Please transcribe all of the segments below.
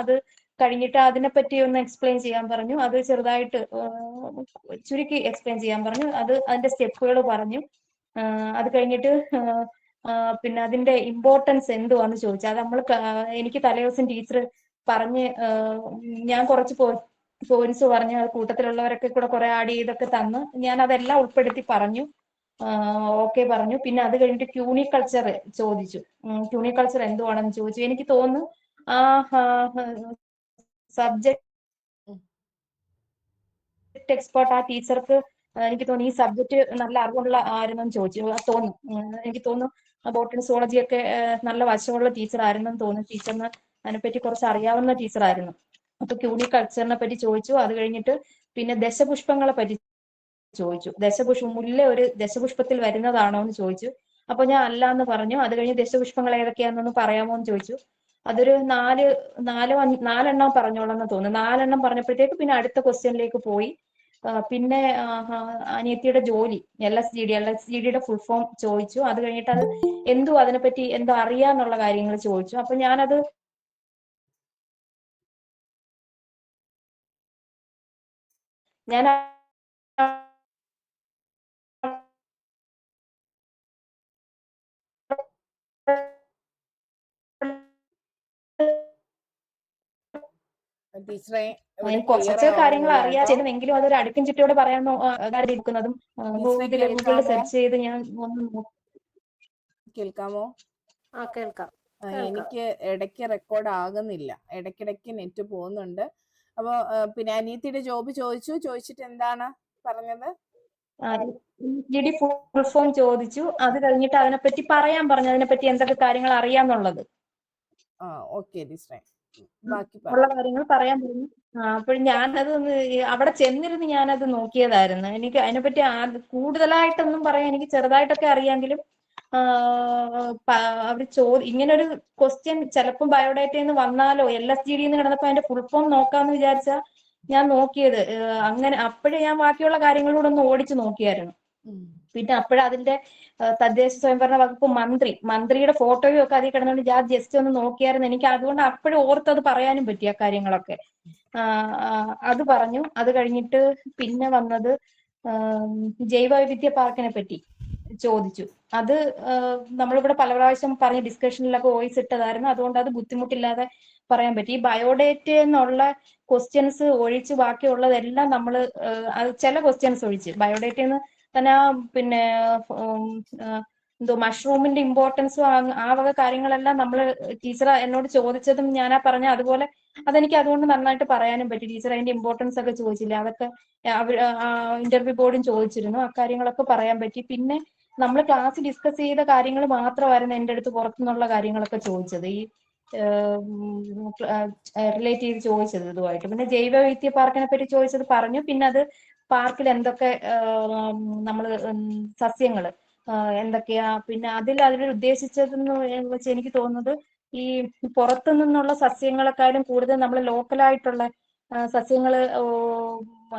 അത് കഴിഞ്ഞിട്ട് അതിനെപ്പറ്റി ഒന്ന് എക്സ്പ്ലെയിൻ ചെയ്യാൻ പറഞ്ഞു. അത് ചെറുതായിട്ട് ചുരുക്കി എക്സ്പ്ലെയിൻ ചെയ്യാൻ പറഞ്ഞു. അതിന്റെ സ്റ്റെപ്പുകൾ പറഞ്ഞു. അത് കഴിഞ്ഞിട്ട് പിന്നെ അതിന്റെ ഇമ്പോർട്ടൻസ് എന്തുവാന്ന് ചോദിച്ചു. അത് നമ്മൾ എനിക്ക് തലേദിവസം ടീച്ചർ പറഞ്ഞ് ഞാൻ കുറച്ച് പോയിന്റ്സ് പറഞ്ഞു. കൂട്ടത്തിലുള്ളവരൊക്കെ കൂടെ കുറെ ആഡ് ചെയ്തൊക്കെ തന്ന് ഞാൻ അതെല്ലാം ഉൾപ്പെടുത്തി പറഞ്ഞു. ഓക്കെ പറഞ്ഞു. പിന്നെ അത് കഴിഞ്ഞിട്ട് ക്യൂണിക്കൾച്ചർ ചോദിച്ചു. ക്യൂണിക്കൾച്ചർ എന്തുവാണെന്ന് ചോദിച്ചു. എനിക്ക് തോന്നുന്നു സബ്ജക്ട് എക്സ്പേർട്ട് ആ ടീച്ചർക്ക് എനിക്ക് തോന്നുന്നു ഈ സബ്ജക്ട് നല്ല അറിവുള്ള ആരെന്നും ചോദിച്ചു തോന്നുന്നു. എനിക്ക് തോന്നുന്നു ബോട്ടണി സുവോളജി ഒക്കെ നല്ല വശമുള്ള ടീച്ചർ ആയിരുന്നെന്ന് തോന്നുന്നു. ടീച്ചറിന് അതിനെപ്പറ്റി കുറച്ച് അറിയാവുന്ന ടീച്ചറായിരുന്നു. അപ്പൊ ക്യൂണിക്കൾച്ചറിനെ പറ്റി ചോദിച്ചു. അത് കഴിഞ്ഞിട്ട് പിന്നെ ദശപുഷ്പങ്ങളെ പറ്റി ചോദിച്ചു. മുല്ല ഒരു ദശപുഷ്പത്തിൽ വരുന്നതാണോ എന്ന് ചോദിച്ചു. അപ്പൊ ഞാൻ അല്ല എന്ന് പറഞ്ഞു. അത് കഴിഞ്ഞ് ദശപുഷ്പങ്ങൾ ഏതൊക്കെയാണെന്ന് പറയാമോ എന്ന് ചോദിച്ചു. അതൊരു നാലെണ്ണം പറഞ്ഞോളെന്ന് തോന്നുന്നു. 4 പറഞ്ഞപ്പോഴത്തേക്ക് പിന്നെ അടുത്ത ക്വസ്റ്റ്യനിലേക്ക് പോയി. പിന്നെ അനിയത്തിയുടെ ജോലി LSGDയുടെ ഫുൾ ഫോം ചോദിച്ചു. അത് കഴിഞ്ഞിട്ട് അത് അതിനെപ്പറ്റി എന്തോ അറിയാന്നുള്ള കാര്യങ്ങൾ ചോദിച്ചു. അപ്പൊ ഞാനത് ഞാൻ കുറച്ച് കാര്യങ്ങൾ അറിയാമെങ്കിലും അതൊരു അടുക്കും ചിട്ടയോട് പറയാൻ ഇരിക്കുന്നതും ഗൂഗിളിൽ സെർച്ച് ചെയ്ത് ഞാൻ കേൾക്കാമോ? കേൾക്കാം. എനിക്ക് ഇടയ്ക്ക് റെക്കോർഡ് ആകുന്നില്ല, ഇടയ്ക്കിടയ്ക്ക് നെറ്റ് പോകുന്നുണ്ട്. അപ്പൊ പിന്നെ അനിയത്തിയുടെ ജോബ് ചോദിച്ചിട്ട് എന്താണ് പറഞ്ഞത്? ഫുൾ ഫോം ചോദിച്ചു. അത് കഴിഞ്ഞിട്ട് അതിനെപ്പറ്റി പറയാൻ പറഞ്ഞു. അതിനെപ്പറ്റി എന്തൊക്കെ കാര്യങ്ങൾ അറിയാന്നുള്ളത് ഉള്ള കാര്യങ്ങൾ പറയാൻ പറഞ്ഞു. അപ്പോൾ ഞാനത് അവിടെ ചെന്നിരുന്ന് ഞാനത് നോക്കിയതായിരുന്നു. എനിക്ക് അതിനെപ്പറ്റി കൂടുതലായിട്ടൊന്നും പറയാൻ എനിക്ക് ചെറുതായിട്ടൊക്കെ അറിയാമെങ്കിലും അവർ ഇങ്ങനൊരു ക്വസ്റ്റ്യൻ ചിലപ്പോൾ ബയോഡേറ്റയിൽ നിന്ന് വന്നാലോ LSGD കിടന്നപ്പോ അതിന്റെ ഫുൾ ഫോം നോക്കാന്ന് വിചാരിച്ചാ ഞാൻ നോക്കിയത്. അങ്ങനെ അപ്പോഴേ ഞാൻ ബാക്കിയുള്ള കാര്യങ്ങളൂടെ ഒന്ന് ഓടിച്ചു നോക്കിയായിരുന്നു. പിന്നെ അപ്പോഴതിന്റെ തദ്ദേശ സ്വയംഭരണ വകുപ്പ് മന്ത്രിയുടെ ഫോട്ടോയും ഒക്കെ അതിൽ കിടന്നുകൊണ്ട് ഞാൻ ജസ്റ്റ് ഒന്ന് നോക്കിയായിരുന്നു. എനിക്ക് അതുകൊണ്ട് അപ്പോഴും ഓർത്തത് പറയാനും പറ്റി ആ കാര്യങ്ങളൊക്കെ. അത് പറഞ്ഞു. അത് കഴിഞ്ഞിട്ട് പിന്നെ വന്നത് ജൈവവൈവിധ്യ പാർക്കിനെ പറ്റി ചോദിച്ചു. അത് നമ്മളിവിടെ പല പ്രാവശ്യം പറഞ്ഞ ഡിസ്കഷനിലൊക്കെ വോയിസ് ഇട്ടതായിരുന്നു. അതുകൊണ്ട് അത് ബുദ്ധിമുട്ടില്ലാതെ പറയാൻ പറ്റി. ഈ ബയോഡേറ്റ എന്നുള്ള ക്വസ്റ്റ്യൻസ് ഒഴിച്ച് ബാക്കിയുള്ളതെല്ലാം നമ്മൾ ചില ക്വസ്റ്റ്യൻസ് ഒഴിച്ച് ബയോഡേറ്റന്ന് തന്നെ പിന്നെ മഷ്റൂമിന്റെ ഇമ്പോർട്ടൻസും ആ വക കാര്യങ്ങളെല്ലാം നമ്മൾ ടീച്ചർ എന്നോട് ചോദിച്ചതും ഞാനാ പറഞ്ഞ അതുപോലെ അതെനിക്ക് അതുകൊണ്ട് നന്നായിട്ട് പറയാനും പറ്റി. ടീച്ചർ അതിന്റെ ഇമ്പോർട്ടൻസ് ഒക്കെ ചോദിച്ചില്ല, അതൊക്കെ ഇന്റർവ്യൂ ബോർഡും ചോദിച്ചിരുന്നു. ആ കാര്യങ്ങളൊക്കെ പറയാൻ പറ്റി. പിന്നെ നമ്മൾ ക്ലാസ് ഡിസ്കസ് ചെയ്ത കാര്യങ്ങൾ മാത്രമായിരുന്നു എൻ്റെ അടുത്ത് പുറത്തുനിന്നുള്ള കാര്യങ്ങളൊക്കെ ചോദിച്ചത്, ഈ റിലേറ്റ് ചെയ്ത് ചോദിച്ചത് ഇതുമായിട്ട്. പിന്നെ ജൈവവൈവിധ്യ പാർക്കിനെ പറ്റി ചോദിച്ചത് പറഞ്ഞു. പിന്നെ അത് പാർക്കിൽ എന്തൊക്കെ നമ്മൾ സസ്യങ്ങൾ എന്തൊക്കെയാ, പിന്നെ അതിൽ ഉദ്ദേശിച്ചതെന്ന് വെച്ച് എനിക്ക് തോന്നുന്നത് ഈ പുറത്തു നിന്നുള്ള സസ്യങ്ങളെക്കാളും കൂടുതൽ നമ്മൾ ലോക്കലായിട്ടുള്ള സസ്യങ്ങൾ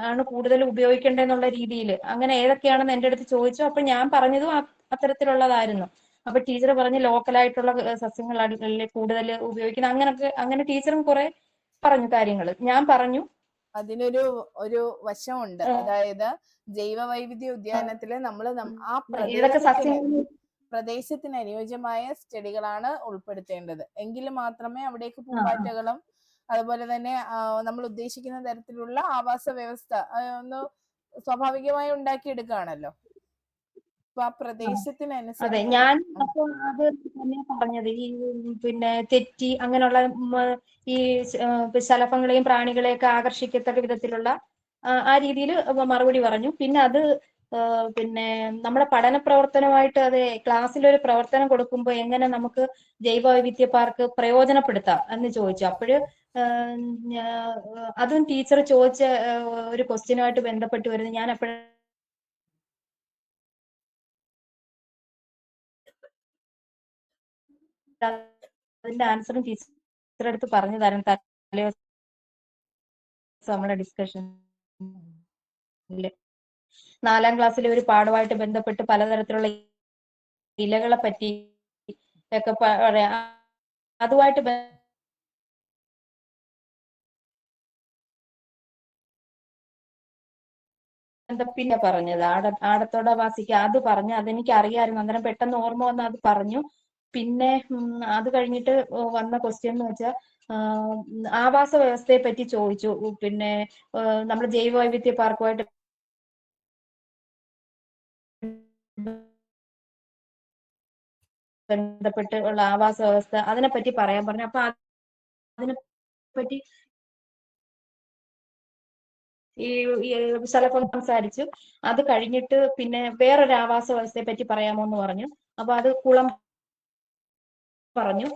ആണ് കൂടുതൽ ഉപയോഗിക്കേണ്ടതെന്നുള്ള രീതിയിൽ അങ്ങനെ ഏതൊക്കെയാണെന്ന് എൻ്റെ അടുത്ത് ചോദിച്ചു. അപ്പൊ ഞാൻ പറഞ്ഞതും അത്തരത്തിലുള്ളതായിരുന്നു. അപ്പൊ ടീച്ചർ പറഞ്ഞ് ലോക്കലായിട്ടുള്ള സസ്യങ്ങളല്ലേ കൂടുതൽ ഉപയോഗിക്കുന്നത്, അങ്ങനെ ടീച്ചറും കുറെ പറഞ്ഞു കാര്യങ്ങൾ. ഞാൻ പറഞ്ഞു അതിനൊരു വശമുണ്ട്. അതായത് ജൈവ വൈവിധ്യ ഉദ്യാനത്തില് നമ്മൾ ആ പ്രദേശത്തിന് അനുയോജ്യമായ ചെടികളാണ് ഉൾപ്പെടുത്തേണ്ടത്. എങ്കിൽ മാത്രമേ അവിടേക്ക് പൂമ്പാറ്റകളും അതുപോലെ തന്നെ നമ്മൾ ഉദ്ദേശിക്കുന്ന തരത്തിലുള്ള ആവാസ വ്യവസ്ഥ ഒന്ന് സ്വാഭാവികമായി ഉണ്ടാക്കിയെടുക്കുകയാണല്ലോ. അപ്പൊ ആ പ്രദേശത്തിനനുസരിച്ച് അതെ, ഞാൻ അപ്പൊ അത് തന്നെ പറഞ്ഞത്. ഈ പിന്നെ തെറ്റി അങ്ങനെയുള്ള ഈ ശലഭങ്ങളെയും പ്രാണികളെയൊക്കെ ആകർഷിക്കത്തക്ക വിധത്തിലുള്ള ആ രീതിയിൽ മറുപടി പറഞ്ഞു. പിന്നെ അത് പിന്നെ നമ്മുടെ പഠന പ്രവർത്തനമായിട്ട് അത് ക്ലാസ്സിലൊരു പ്രവർത്തനം കൊടുക്കുമ്പോൾ എങ്ങനെ നമുക്ക് ജൈവവൈവിധ്യ പാർക്ക് പ്രയോജനപ്പെടുത്താം എന്ന് ചോദിച്ചു. അപ്പോഴ് അതും ടീച്ചർ ചോദിച്ച ഒരു ക്വസ്റ്റ്യനുമായിട്ട് ബന്ധപ്പെട്ട് വരുന്നു. ഞാൻ അപ്പോഴും അതിന്റെ ആൻസറും ടീച്ചറുടെ അടുത്ത് പറഞ്ഞു തരാൻ നമ്മളെ ഡിസ്കഷൻ 4ാം ക്ലാസ്സിലെ ഒരു പാഠമായിട്ട് ബന്ധപ്പെട്ട് പലതരത്തിലുള്ള ഇലകളെ പറ്റി ഒക്കെ പറയാം. അതുമായിട്ട് പിന്നെ പറഞ്ഞത് ആടത്തോട വാസിക്ക് അത് പറഞ്ഞു. അതെനിക്ക് അറിയാമായിരുന്നു. അന്നേരം പെട്ടെന്ന് ഓർമ്മ വന്ന് അത് പറഞ്ഞു. പിന്നെ അത് കഴിഞ്ഞിട്ട് വന്ന ക്വസ്റ്റ്യൻ എന്ന് വെച്ചാൽ ആവാസ വ്യവസ്ഥയെ പറ്റി ചോദിച്ചു. പിന്നെ നമ്മുടെ ജൈവ വൈവിധ്യ പാർക്കുമായിട്ട് ബന്ധപ്പെട്ട് ഉള്ള ആവാസ വ്യവസ്ഥ അതിനെപ്പറ്റി പറയാൻ പറഞ്ഞു. അപ്പൊ അതിനെപ്പറ്റി ഈ സ്ഥലത്ത് സംസാരിച്ചു. അത് കഴിഞ്ഞിട്ട് പിന്നെ വേറൊരു ആവാസ വ്യവസ്ഥയെ പറ്റി പറയാമോ എന്ന് പറഞ്ഞു. അപ്പൊ അത് കുളം പറഞ്ഞു.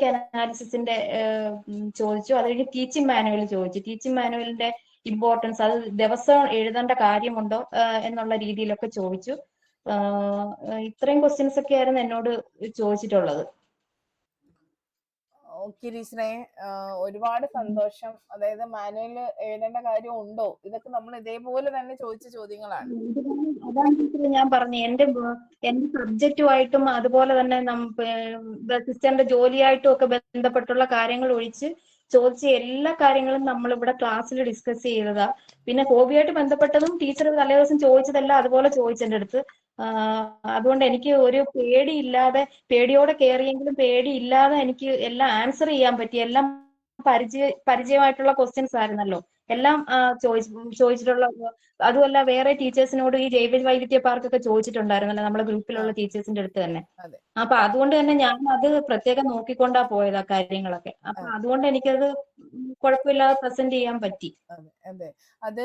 അനാലിസിന്റെ ചോദിച്ചു. അത് കഴിഞ്ഞ് ടീച്ചിങ് മാനുവൽ ചോദിച്ചു. ടീച്ചിങ് മാനുവലിന്റെ ഇമ്പോർട്ടൻസ്, അത് ദിവസം എഴുതേണ്ട കാര്യമുണ്ടോ എന്നുള്ള രീതിയിലൊക്കെ ചോദിച്ചു. ഇത്രയും ക്വസ്റ്റ്യൻസ് ഒക്കെ ആയിരുന്നു എന്നോട് ചോദിച്ചിട്ടുള്ളത്. ഓക്കെ ടീച്ചറെ, ഒരുപാട് സന്തോഷം. അതായത് മാനുവൽ എഴുതേണ്ട കാര്യം ഉണ്ടോ, ഇതൊക്കെ നമ്മൾ ഇതേപോലെ തന്നെ ചോദിച്ച ചോദ്യങ്ങളാണ്. അതാണ് ടീച്ചർ ഞാൻ പറഞ്ഞു, എന്റെ സബ്ജക്റ്റുമായിട്ടും അതുപോലെ തന്നെ സിസ്റ്ററിന്റെ ജോലിയായിട്ടും ഒക്കെ ബന്ധപ്പെട്ടുള്ള കാര്യങ്ങൾ ഒഴിച്ച് ചോദിച്ച എല്ലാ കാര്യങ്ങളും നമ്മൾ ഇവിടെ ക്ലാസ്സിൽ ഡിസ്കസ് ചെയ്തതാ. പിന്നെ ഹോബിയായിട്ട് ബന്ധപ്പെട്ടതും ടീച്ചർ തലേദിവസം ചോദിച്ചതെല്ലാം അതുപോലെ ചോദിച്ചെന്റെ അടുത്ത്. അതുകൊണ്ട് എനിക്ക് ഒരു പേടിയോടെ കയറിയെങ്കിലും പേടിയില്ലാതെ എനിക്ക് എല്ലാം ആൻസർ ചെയ്യാൻ പറ്റി. എല്ലാം പരിചയമായിട്ടുള്ള ക്വസ്റ്റ്യൻസ് ആയിരുന്നല്ലോ എല്ലാം ചോദിച്ചിട്ടുള്ള. അതുമല്ല വേറെ ടീച്ചേഴ്സിനോട് ഈ ജൈവ വൈവിധ്യ പാർക്കൊക്കെ ചോദിച്ചിട്ടുണ്ടായിരുന്നല്ലോ നമ്മുടെ ഗ്രൂപ്പിലുള്ള ടീച്ചേഴ്സിന്റെ അടുത്ത് തന്നെ. അപ്പൊ അതുകൊണ്ട് തന്നെ ഞാൻ അത് പ്രത്യേകം നോക്കിക്കൊണ്ടാ പോയത് ആ കാര്യങ്ങളൊക്കെ. അപ്പൊ അതുകൊണ്ട് എനിക്കത് കുഴപ്പമില്ലാതെ പ്രസന്റ് ചെയ്യാൻ പറ്റി. അതെ, അത്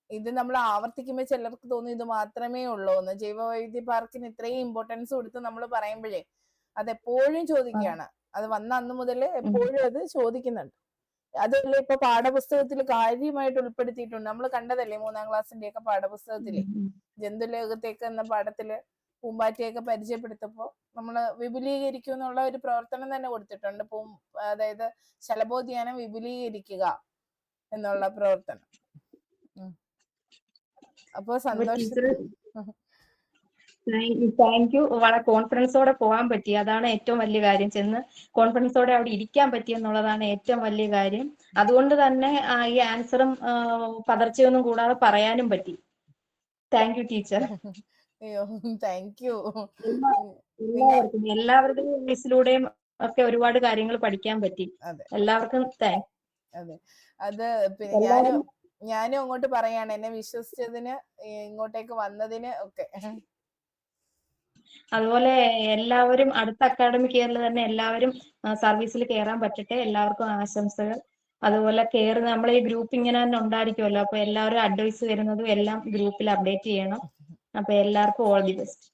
ഇത് നമ്മൾ ആവർത്തിക്കുമ്പോൾ ചിലർക്ക് തോന്നും ഇത് മാത്രമേ ഉള്ളൂ എന്ന്. ജൈവ വൈവിധ്യ പാർക്കിന് ഇത്രയും ഇമ്പോർട്ടൻസ് കൊടുത്ത് നമ്മൾ പറയുമ്പോഴേ അത് എപ്പോഴും ചോദിക്കുകയാണ്. അത് വന്ന അന്ന് മുതൽ എപ്പോഴും അത് ചോദിക്കുന്നുണ്ട്. അതല്ല ഇപ്പൊ പാഠപുസ്തകത്തിൽ കാര്യമായിട്ട് ഉൾപ്പെടുത്തിയിട്ടുണ്ട്. നമ്മൾ കണ്ടതല്ലേ 3ാം ക്ലാസ്സിന്റെ ഒക്കെ പാഠപുസ്തകത്തില് ജന്തുലോകത്തേക്ക് എന്ന പാഠത്തില് പൂമ്പാറ്റയൊക്കെ പരിചയപ്പെടുത്തപ്പോ നമ്മള് വിപുലീകരിക്കും എന്നുള്ള ഒരു പ്രവർത്തനം തന്നെ കൊടുത്തിട്ടുണ്ട്. അതായത് ശലഭോദ്യാനം വിപുലീകരിക്കുക എന്നുള്ള പ്രവർത്തനം. അപ്പൊ സന്തോഷം. Thank you. വളരെ കോൺഫിഡൻസോടെ പോകാൻ പറ്റി, അതാണ് ഏറ്റവും വലിയ കാര്യം. ചെന്ന് കോൺഫിഡൻസോടെ അവിടെ ഇരിക്കാൻ പറ്റി എന്നുള്ളതാണ് ഏറ്റവും വലിയ കാര്യം. അതുകൊണ്ട് തന്നെ ഈ ആൻസറും പതർച്ചയൊന്നും കൂടാതെ പറയാനും പറ്റി. Thank you teacher. Thank you. എല്ലാവരുടെയും മിസ്സിലൂടെയും ഒക്കെ ഒരുപാട് കാര്യങ്ങൾ പഠിക്കാൻ പറ്റി. എല്ലാവർക്കും താങ്ക്സ്. അതെ, അത് പിന്നെ ഞാനും അങ്ങോട്ട് പറയാണ്, എന്നെ വിശ്വസിച്ചതിന്, ഇങ്ങോട്ടേക്ക് വന്നതിന് ഒക്കെ. അതുപോലെ എല്ലാവരും അടുത്ത അക്കാഡമിക് ഇയറിൽ തന്നെ എല്ലാവരും സർവീസിൽ കയറാൻ പറ്റട്ടെ. എല്ലാവർക്കും ആശംസകൾ. അതുപോലെ നമ്മൾ ഈ ഗ്രൂപ്പ് ഇങ്ങനെ തന്നെ ഉണ്ടായിരിക്കുമല്ലോ, അപ്പൊ എല്ലാവരും അഡ്വൈസ് വരുന്നതും എല്ലാം ഗ്രൂപ്പിൽ അപ്ഡേറ്റ് ചെയ്യണം. അപ്പൊ എല്ലാവർക്കും ഓൾ ദി ബെസ്റ്റ്.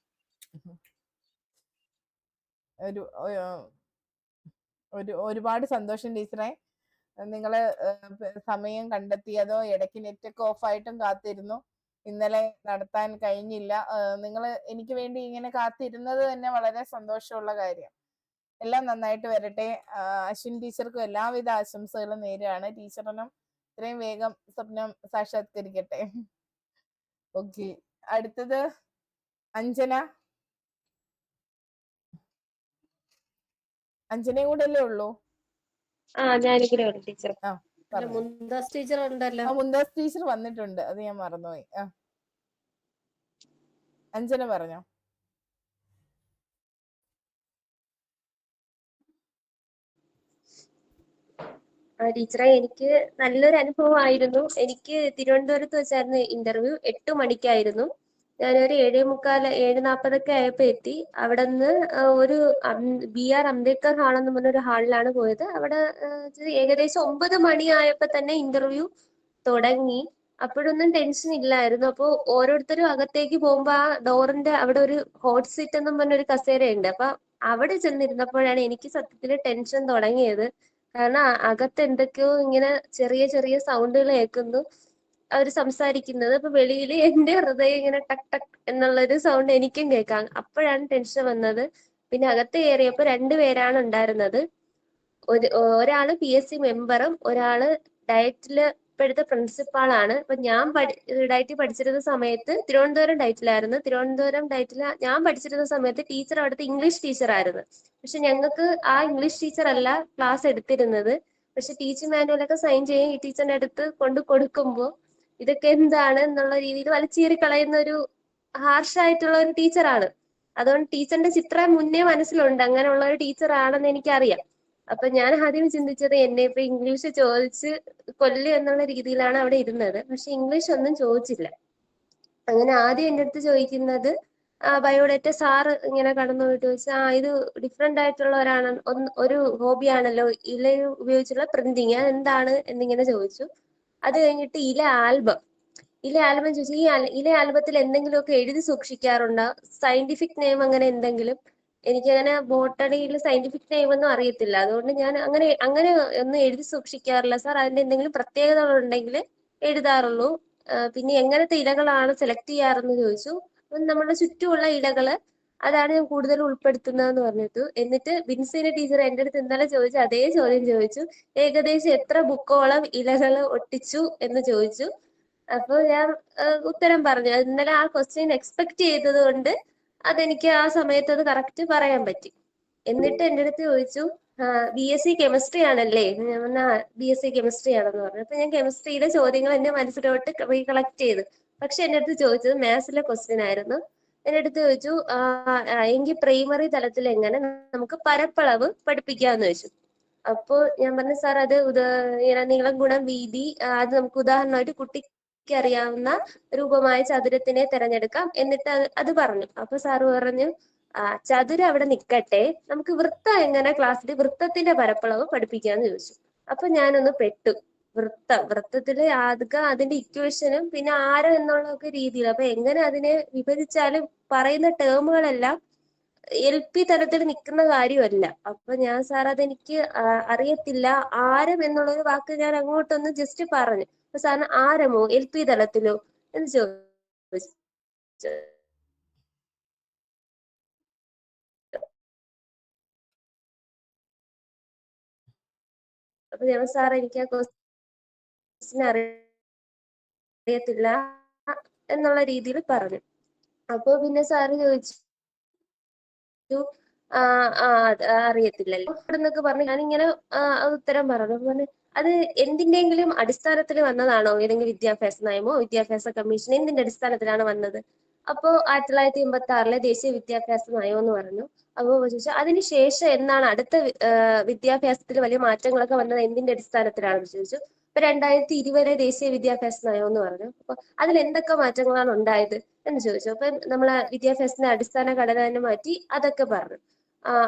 ഒരുപാട് സന്തോഷം ടീച്ചറെ. നിങ്ങള് സമയം കണ്ടെത്തിയതോ ഇടയ്ക്ക് നെറ്റൊക്കെ ഓഫ് ആയിട്ടും കാത്തിരുന്നു. ഇന്നലെ നടത്താൻ കഴിഞ്ഞില്ല. നിങ്ങൾ എനിക്ക് വേണ്ടി ഇങ്ങനെ കാത്തിരുന്നത് തന്നെ വളരെ സന്തോഷമുള്ള കാര്യം. എല്ലാം നന്നായിട്ട് വരട്ടെ. അശ്വിൻ ടീച്ചർക്കും എല്ലാവിധ ആശംസകളും നേരുകയാണ്. ടീച്ചറിനും ഇത്രയും വേഗം സ്വപ്നം സാക്ഷാത്കരിക്കട്ടെ. ഓക്കെ, അടുത്തത് അഞ്ജന. അഞ്ജനയും കൂടെ അല്ലേ ഉള്ളൂ? ഞാനിവിടെ ടീച്ചർ. മുന്താസ് ടീച്ചർ ഉണ്ടല്ലോ. മുന്താസ് ടീച്ചർ വന്നിട്ടുണ്ട്, അത് ഞാൻ മറന്നുപോയി. അഞ്ജന പറഞ്ഞോ. ടീച്ചറെ, എനിക്ക് നല്ലൊരു അനുഭവമായിരുന്നു. എനിക്ക് തിരുവനന്തപുരത്ത് വെച്ചായിരുന്നു ഇന്റർവ്യൂ. 8 മണിക്കായിരുന്നു. ഞാനൊരു 7:40 ആയപ്പോ എത്തി. അവിടെ നിന്ന് ഒരു BR അംബേദ്കർ ഹാൾ എന്ന് പറഞ്ഞൊരു ഹാളിലാണ് പോയത്. അവിടെ ഏകദേശം 9 മണിയായപ്പോ തന്നെ ഇന്റർവ്യൂ തുടങ്ങി. അപ്പോഴൊന്നും ടെൻഷൻ ഇല്ലായിരുന്നു. അപ്പൊ ഓരോരുത്തരും അകത്തേക്ക് പോകുമ്പോ ആ ഡോറിന്റെ അവിടെ ഒരു ഹോട്ട് സീറ്റ് എന്നും പറഞ്ഞൊരു കസേരയുണ്ട്. അപ്പൊ അവിടെ ചെന്നിരുന്നപ്പോഴാണ് എനിക്ക് സത്യത്തിൽ ടെൻഷൻ തുടങ്ങിയത്. കാരണം അകത്ത് എന്തൊക്കെയോ ഇങ്ങനെ ചെറിയ ചെറിയ സൗണ്ടുകൾ കേൾക്കുന്നു, അവർ സംസാരിക്കുന്നത്. അപ്പൊ വെളിയിൽ എന്റെ ഹൃദയം ഇങ്ങനെ ടക് ടക് എന്നുള്ളൊരു സൗണ്ട് എനിക്കും കേൾക്കാം. അപ്പോഴാണ് ടെൻഷൻ വന്നത്. പിന്നെ അകത്ത് കയറിയപ്പോ 2 പേരാണ് ഉണ്ടായിരുന്നത്. ഒരാള് PSC മെമ്പറും ഒരാള് ഡയറ്റില് ഇപ്പോഴത്തെ പ്രിൻസിപ്പാളാണ്. അപ്പൊ ഞാൻ ഡയറ്റിൽ പഠിച്ചിരുന്ന സമയത്ത് തിരുവനന്തപുരം ഡയറ്റിലായിരുന്നു. തിരുവനന്തപുരം ഡയറ്റിൽ ഞാൻ പഠിച്ചിരുന്ന സമയത്ത് ടീച്ചർ അവിടുത്തെ ഇംഗ്ലീഷ് ടീച്ചറായിരുന്നു. പക്ഷെ ഞങ്ങൾക്ക് ആ ഇംഗ്ലീഷ് ടീച്ചർ അല്ല ക്ലാസ് എടുത്തിരുന്നത്. പക്ഷെ ടീച്ചിങ് മാനുവലൊക്കെ സൈൻ ചെയ്യാൻ ഈ ടീച്ചറിന്റെ അടുത്ത് കൊണ്ട് കൊടുക്കുമ്പോൾ ഇതൊക്കെ എന്താണ് എന്നുള്ള രീതിയിൽ വലിച്ചീറി കളയുന്ന ഒരു ഹാർഷായിട്ടുള്ള ഒരു ടീച്ചറാണ്. അതുകൊണ്ട് ടീച്ചറിന്റെ ചിത്രം മുന്നേ മനസ്സിലുണ്ട്, അങ്ങനെയുള്ള ഒരു ടീച്ചർ ആണെന്ന് എനിക്കറിയാം. അപ്പൊ ഞാൻ ആദ്യം ചിന്തിച്ചത് എന്നെ ഇപ്പൊ ഇംഗ്ലീഷ് ചോദിച്ച് കൊല്ലും എന്നുള്ള രീതിയിലാണ് അവിടെ ഇരുന്നത്. പക്ഷെ ഇംഗ്ലീഷ് ഒന്നും ചോദിച്ചില്ല. അങ്ങനെ ആദ്യം എൻ്റെ അടുത്ത് ചോദിക്കുന്നത് ബയോഡേറ്റ സാറ് ഇങ്ങനെ കടന്നു പോയിട്ട് ചോദിച്ചാൽ ഇത് ഡിഫറെന്റ് ആയിട്ടുള്ള ഒരു ഹോബിയാണല്ലോ ഇല ഉപയോഗിച്ചുള്ള പ്രിന്റിങ്, അത് എന്താണ് എന്നിങ്ങനെ ചോദിച്ചു. അത് കഴിഞ്ഞിട്ട് ഇല ആൽബം ചോദിച്ചു. ഇല ആൽബത്തിൽ എന്തെങ്കിലുമൊക്കെ എഴുതി സൂക്ഷിക്കാറുണ്ടോ? സയന്റിഫിക് നെയിം അങ്ങനെ എന്തെങ്കിലും? എനിക്കങ്ങനെ ബോട്ടണിയിൽ സയന്റിഫിക് നെയിം ഒന്നും അറിയത്തില്ല, അതുകൊണ്ട് ഞാൻ അങ്ങനെ അങ്ങനെ ഒന്നും എഴുതി സൂക്ഷിക്കാറില്ല സാർ. അതിന്റെ എന്തെങ്കിലും പ്രത്യേകതകൾ ഉണ്ടെങ്കിൽ എഴുതാറുള്ളൂ. പിന്നെ എങ്ങനത്തെ ഇലകളാണ് സെലക്ട് ചെയ്യാറെന്ന് ചോദിച്ചു. അപ്പം നമ്മുടെ ചുറ്റുമുള്ള ഇലകള് അതാണ് ഞാൻ കൂടുതൽ ഉൾപ്പെടുത്തുന്നതെന്ന് പറഞ്ഞിട്ടു. എന്നിട്ട് ബിൻസീന ടീച്ചർ എൻ്റെ അടുത്ത് ഇന്നലെ ചോദിച്ചു അതേ ചോദ്യം ചോദിച്ചു. ഏകദേശം എത്ര ബുക്കോളം ഇലകൾ ഒട്ടിച്ചു എന്ന് ചോദിച്ചു. അപ്പൊ ഞാൻ ഉത്തരം പറഞ്ഞു. ഇന്നലെ ആ ക്വസ്റ്റ്യൻ എക്സ്പെക്ട് ചെയ്തത് കൊണ്ട് അതെനിക്ക് ആ സമയത്ത് അത് കറക്റ്റ് പറയാൻ പറ്റി. എന്നിട്ട് എൻ്റെ അടുത്ത് ചോദിച്ചു BSc കെമിസ്ട്രി ആണല്ലേ? ഞാൻ പറഞ്ഞ BSc കെമിസ്ട്രി ആണെന്ന് പറഞ്ഞു. അപ്പൊ ഞാൻ കെമിസ്ട്രിയിലെ ചോദ്യങ്ങൾ എന്റെ മനസ്സിലോട്ട് റീകളക്ട് ചെയ്തു. പക്ഷെ എൻ്റെ അടുത്ത് ചോദിച്ചത് മാത്സിലെ ക്വസ്റ്റ്യൻ ആയിരുന്നു. എൻ്റെ അടുത്ത് ചോദിച്ചു എങ്കിൽ പ്രൈമറി തലത്തിൽ എങ്ങനെ നമുക്ക് പരപ്പളവ് പഠിപ്പിക്കാന്ന് ചോദിച്ചു. അപ്പോ ഞാൻ പറഞ്ഞു സാർ അത് ഇങ്ങനെ നീളം ഗുണം വീതി, അത് നമുക്ക് ഉദാഹരണമായിട്ട് കുട്ടിക്ക് അറിയാവുന്ന രൂപമായ ചതുരത്തിനെ തിരഞ്ഞെടുക്കാം എന്നിട്ട് അത് പറഞ്ഞു. അപ്പൊ സാറ് പറഞ്ഞു ചതുരം അവിടെ നിക്കട്ടെ, നമുക്ക് വൃത്തം എങ്ങനെ ക്ലാസ്സിൽ വൃത്തത്തിന്റെ പരപ്പളവ് പഠിപ്പിക്കാന്ന് ചോദിച്ചു. അപ്പൊ ഞാനൊന്ന് പെട്ടു. വൃത്തത്തില് ആദ്യം അതിന്റെ ഇക്വേഷനും പിന്നെ ആരം എന്നുള്ളതൊക്കെ രീതിയിൽ, അപ്പൊ എങ്ങനെ അതിനെ വിഭജിച്ചാലും പറയുന്ന ടേമുകളെല്ലാം LP തലത്തിൽ നിൽക്കുന്ന കാര്യമല്ല. അപ്പൊ ഞാൻ സാർ അതെനിക്ക് അറിയത്തില്ല, ആരം എന്നുള്ള ഒരു വാക്ക് ഞാൻ അങ്ങോട്ടൊന്ന് ജസ്റ്റ് പറഞ്ഞു. അപ്പൊ സാറിന് ആരമോ LP തലത്തിലോ എന്ന് ചോദിച്ചു. അപ്പൊ ഞാൻ സാർ എനിക്ക് ആ ക്വസ്റ്റ്യൻ അറിയത്തില്ല എന്നുള്ള രീതിയിൽ പറഞ്ഞു. അപ്പൊ പിന്നെ സാറ് ചോദിച്ചു അറിയത്തില്ലല്ലോ എന്നൊക്കെ പറഞ്ഞു. ഞാനിങ്ങനെ ഉത്തരം പറഞ്ഞു. പറഞ്ഞു അത് എന്തിന്റെങ്കിലും അടിസ്ഥാനത്തിൽ വന്നതാണോ? ഏതെങ്കിലും വിദ്യാഭ്യാസ നയമോ വിദ്യാഭ്യാസ കമ്മീഷൻ എന്തിന്റെ അടിസ്ഥാനത്തിലാണ് വന്നത്? അപ്പോ 1986 ദേശീയ വിദ്യാഭ്യാസ നയം എന്ന് പറഞ്ഞു. അപ്പൊ ചോദിച്ചു അതിനുശേഷം എന്നാണ് അടുത്ത വിദ്യാഭ്യാസത്തിൽ വലിയ മാറ്റങ്ങളൊക്കെ വന്നത് എന്തിന്റെ അടിസ്ഥാനത്തിലാണെന്ന് ചോദിച്ചു. ഇപ്പൊ 2020 ദേശീയ വിദ്യാഭ്യാസ നയം എന്ന് പറഞ്ഞു. അപ്പൊ അതിൽ എന്തൊക്കെ മാറ്റങ്ങളാണ് ഉണ്ടായത് എന്ന് ചോദിച്ചു. അപ്പൊ നമ്മളെ വിദ്യാഭ്യാസത്തിന്റെ അടിസ്ഥാന ഘടന തന്നെ മാറ്റി അതൊക്കെ പറഞ്ഞു.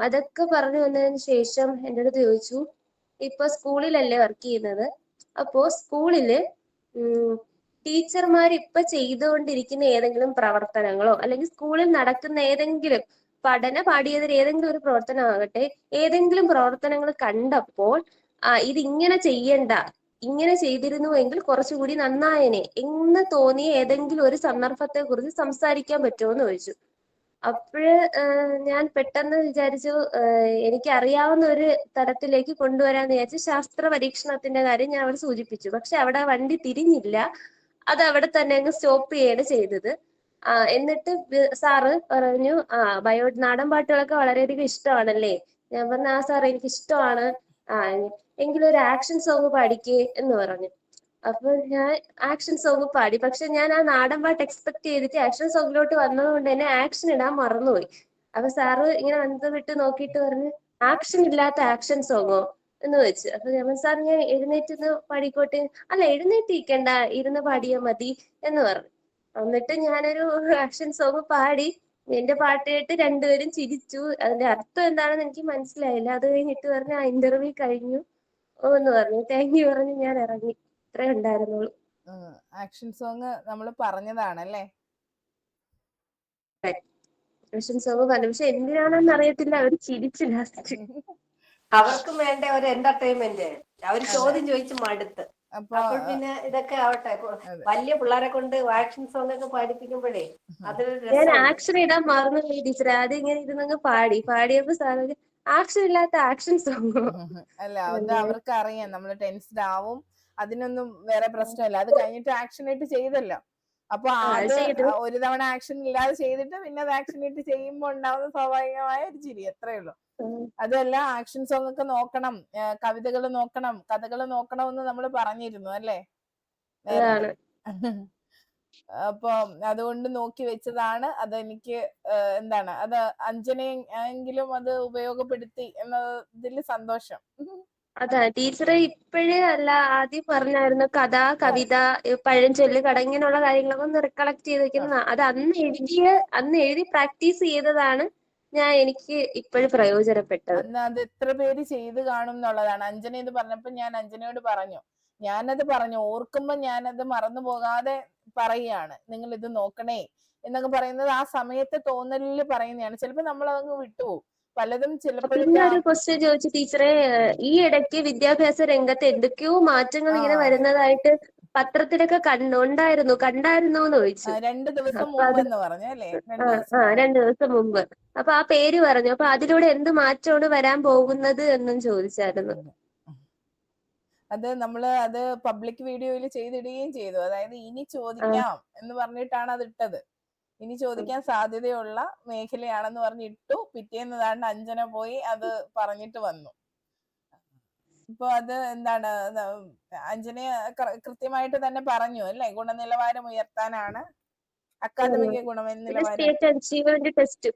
അതൊക്കെ പറഞ്ഞു വന്നതിന് ശേഷം എൻ്റെ അടുത്ത് ചോദിച്ചു ഇപ്പൊ സ്കൂളിലല്ലേ വർക്ക് ചെയ്യുന്നത്, അപ്പോ സ്കൂളില് ടീച്ചർമാർ ഇപ്പൊ ചെയ്തുകൊണ്ടിരിക്കുന്ന ഏതെങ്കിലും പ്രവർത്തനങ്ങളോ അല്ലെങ്കിൽ സ്കൂളിൽ നടക്കുന്ന ഏതെങ്കിലും പാഠ്യേതര ഏതെങ്കിലും ഒരു പ്രവർത്തനമാകട്ടെ, ഏതെങ്കിലും പ്രവർത്തനങ്ങൾ കണ്ടപ്പോൾ ഇതിങ്ങനെ ചെയ്യണ്ട, ഇങ്ങനെ ചെയ്തിരുന്നുവെങ്കിൽ കുറച്ചുകൂടി നന്നായനെ എന്ന് തോന്നിയ ഏതെങ്കിലും ഒരു സന്ദർഭത്തെ കുറിച്ച് സംസാരിക്കാൻ പറ്റുമോ എന്ന് ചോദിച്ചു. അപ്പോഴ് ഞാൻ പെട്ടെന്ന് വിചാരിച്ചു എനിക്ക് അറിയാവുന്ന ഒരു തലത്തിലേക്ക് കൊണ്ടുവരാന്ന് വിചാരിച്ചു ശാസ്ത്ര പരീക്ഷണത്തിന്റെ കാര്യം ഞാൻ അവിടെ സൂചിപ്പിച്ചു. പക്ഷെ അവിടെ വണ്ടി തിരിഞ്ഞില്ല, അത് അവിടെ തന്നെ അങ്ങ് സ്റ്റോപ്പ് ചെയ്യാണ് ചെയ്തത്. എന്നിട്ട് സാറ് പറഞ്ഞു നാടൻ പാട്ടുകളൊക്കെ വളരെയധികം ഇഷ്ടമാണല്ലേ? ഞാൻ പറഞ്ഞു സാർ എനിക്ക് ഇഷ്ടമാണ്. എങ്കിലും ഒരു ആക്ഷൻ സോങ് പാടിക്കേ എന്ന് പറഞ്ഞു. അപ്പൊ ഞാൻ ആക്ഷൻ സോങ് പാടി. പക്ഷെ ഞാൻ ആ നാടൻ പാട്ട് എക്സ്പെക്ട് ചെയ്തിട്ട് ആക്ഷൻ സോങ്ങിലോട്ട് വന്നത് കൊണ്ട് തന്നെ ആക്ഷൻ ഇടാൻ മറന്നുപോയി. അപ്പൊ സാറ് ഇങ്ങനെ അന്തം വിട്ട് നോക്കിയിട്ട് പറഞ്ഞു ആക്ഷൻ ഇല്ലാത്ത ആക്ഷൻ സോങ്ങോ എന്ന് വെച്ച്. അപ്പൊ ഞാൻ സാർ ഞാൻ എഴുന്നേറ്റ് പാടിക്കോട്ടെ? അല്ല എഴുന്നേറ്റിരിക്കണ്ട, ഇരുന്ന് പാടിയാ മതി എന്ന് പറഞ്ഞു. എന്നിട്ട് ഞാനൊരു ആക്ഷൻ സോങ് പാടി. എന്റെ പാട്ട് കേട്ട് രണ്ടുപേരും ചിരിച്ചു. അതിന്റെ അർത്ഥം എന്താണെന്ന് എനിക്ക് മനസ്സിലായില്ല. അത് കഴിഞ്ഞിട്ട് പറഞ്ഞു ഇന്റർവ്യൂ കഴിഞ്ഞു എന്ന് പറഞ്ഞു. താങ്ക് യു പറഞ്ഞു ഞാൻ ഇറങ്ങി. ഇത്രേ ഉണ്ടായിരുന്നുള്ളൂ. ആക്ഷൻ സോങ് നമ്മൾ പറഞ്ഞതാണല്ലേ? ആക്ഷൻ സോങ് പറഞ്ഞു. പക്ഷെ എന്തിനാണെന്ന് അറിയത്തില്ല, അവർ ചിരിച്ചു ലാസ്റ്റ്. അവർക്കും വേണ്ട ഒരു എന്റർടൈൻമെന്റ്. അവര് ചോദ്യം ചോദിച്ച് മടുത്ത്. അപ്പോൾ പിന്നെ ഇതൊക്കെ ആവട്ടെ, വലിയ പിള്ളേരെ കൊണ്ട് ആക്ഷൻ സോങ് ഒക്കെ പാടിപ്പിക്കുമ്പോഴേ അതൊരു ഞാൻ രസമാണ്. ആക്ഷൻ ഇടാൻ മറന്നു ടീച്ചർ. ആദ്യം ഇങ്ങനെ ഇരുന്നങ്ങ് പാടിയപ്പോ സാറ് ആക്ഷൻ ഇല്ലാത്ത ആക്ഷൻ സോങ്ങോ? അല്ല അത് അവർക്ക് അറിയാം നമ്മൾ ടെൻസ്ഡ് ആവും, അതിനൊന്നും വേറെ പ്രശ്നമില്ല. അത് കഴിഞ്ഞിട്ട് ആക്ഷൻ ആയിട്ട് ചെയ്തല്ലോ. അപ്പൊ അത് ഒരു തവണ ആക്ഷൻ ഇല്ലാതെ ചെയ്തിട്ട് പിന്നെ അത് ആക്ഷൻ ആയിട്ട് ചെയ്യുമ്പോൾ ഉണ്ടാവുന്ന സ്വാഭാവികമായ ഒരു ചിരി, അത്രേ ഉള്ളൂ. അതല്ല ആക്ഷൻ സോങ് ഒക്കെ നോക്കണം, കവിതകൾ നോക്കണം, കഥകൾ നോക്കണം എന്ന് നമ്മൾ പറഞ്ഞിരുന്നു അല്ലേ? അപ്പൊ അതുകൊണ്ട് നോക്കി വെച്ചതാണ്. അതെനിക്ക് എന്താണ് അത് അഞ്ജനെങ്കിലും അത് ഉപയോഗപ്പെടുത്തി എന്നതിൽ സന്തോഷം. അതാ ടീച്ചറെ ഇപ്പോഴേ അല്ല ആദ്യം പറഞ്ഞായിരുന്നു കഥ, കവിത, പഴഞ്ചൊല്ല്, കട ഇങ്ങനെയുള്ള കാര്യങ്ങളൊക്കെ ഒന്ന് റിക്കളക്ട് ചെയ്ത് വെക്കുന്ന അത് അന്ന് എഴുതി പ്രാക്ടീസ് ചെയ്തതാണ് എനിക്ക് ഇപ്പോഴും പ്രയോജനപ്പെട്ടത്. അന്ന് അത് എത്ര പേര് ചെയ്ത് കാണും എന്നുള്ളതാണ്. അഞ്ജന ഇത് പറഞ്ഞപ്പോ ഞാൻ അഞ്ജനയോട് പറഞ്ഞു, ഓർക്കുമ്പോ ഞാനത് മറന്നു പോകാതെ പറയുകയാണ്, നിങ്ങൾ ഇത് നോക്കണേ എന്നൊക്കെ പറയുന്നത് ആ സമയത്തെ തോന്നലിൽ പറയുന്നതാണ്. ചിലപ്പോ നമ്മൾ അതങ്ങ് വിട്ടുപോകും പലതും. പിന്നെ ചിലപ്പോഴൊക്കെ ഒരു ക്വസ്റ്റ്യൻ ചോദിച്ചു ടീച്ചറെ, ഈ ഇടയ്ക്ക് വിദ്യാഭ്യാസ രംഗത്ത് എന്തൊക്കെയോ മാറ്റങ്ങൾ ഇങ്ങനെ വരുന്നതായിട്ട് പത്രത്തിലൊക്കെ കണ്ടായിരുന്നോ എന്ന് ചോദിച്ചു. 2 ദിവസം അപ്പൊ മുമ്പ് അത് എന്ന് പറഞ്ഞു അല്ലേ? 2 ദിവസം 2 ദിവസം മുമ്പ്. അപ്പൊ ആ പേര് പറഞ്ഞു. അപ്പൊ അതിലൂടെ എന്ത് മാറ്റമാണ് വരാൻ പോകുന്നത് എന്നും ചോദിച്ചായിരുന്നു. അത് അത് പബ്ലിക് വീഡിയോയിൽ ചെയ്തിടുകയും ചെയ്തു. അതായത് ഇനി ചോദിക്കാം എന്ന് പറഞ്ഞിട്ടാണ് അത് ഇട്ടത്. ഇനി ചോദിക്കാൻ സാധ്യതയുള്ള മേഖലയാണെന്ന് പറഞ്ഞിട്ടു. പിറ്റേന്ന് താണ്ട് അഞ്ജന പോയി അത് പറഞ്ഞിട്ട് വന്നു. ഇപ്പൊ അത് എന്താണ്, അഞ്ജന കൃത്യമായിട്ട് തന്നെ പറഞ്ഞു അല്ലെ, ഗുണനിലവാരം ഉയർത്താനാണ്, അക്കാദമിക ഗുണനിലവാരം ടെസ്റ്റ്.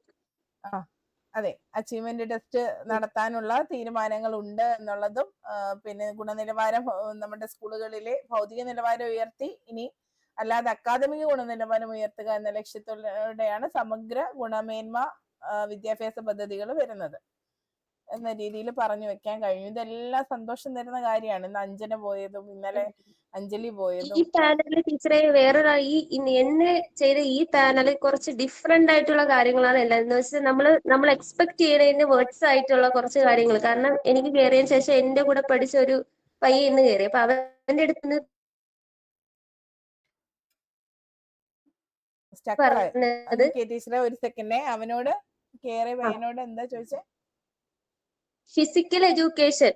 അതെ, അച്ചീവ്മെന്റ് ടെസ്റ്റ് നടത്താനുള്ള തീരുമാനങ്ങളുണ്ട് എന്നുള്ളതും, പിന്നെ ഗുണനിലവാരം നമ്മുടെ സ്കൂളുകളിലെ ഭൗതിക നിലവാരം ഉയർത്തി ഇനി അല്ലാതെ അക്കാദമിക ഗുണനിലവാരം ഉയർത്തുക എന്ന ലക്ഷ്യത്തോടെയാണ് സമഗ്ര ഗുണമേന്മ വിദ്യാഭ്യാസ പദ്ധതികൾ വരുന്നത് എന്ന രീതിയിൽ പറഞ്ഞു വെക്കാൻ കഴിഞ്ഞു. ഇതെല്ലാം സന്തോഷം തരുന്ന കാര്യമാണ്. ഇന്ന് അഞ്ജന പോയതും ഇന്നലെ അഞ്ജലി പോയതും. ഈ പാനലിൽ ടീച്ചറെ വേറൊരു എന്നെ ചെയ്ത ഈ പാനലിൽ കുറച്ച് ഡിഫറെന്റ് ആയിട്ടുള്ള കാര്യങ്ങളാണ് എല്ലാം. എന്ന് വെച്ചാൽ നമ്മൾ എക്സ്പെക്ട് ചെയ്യുന്നതിന് വേർഡ്സ് ആയിട്ടുള്ള കുറച്ച് കാര്യങ്ങൾ. കാരണം എനിക്ക് കയറിയതിനു ശേഷം എന്റെ കൂടെ പഠിച്ച ഒരു പയ്യൻ ഇന്ന് കയറി. അപ്പൊ അവന്റെ അടുത്ത് ടീച്ചറെ ഒരു സെക്കൻഡ്, അവനോട് കേറിയ പയ്യനോട് എന്താ ചോദിച്ചേ? ഫിസിക്കൽ എഡ്യൂക്കേഷൻ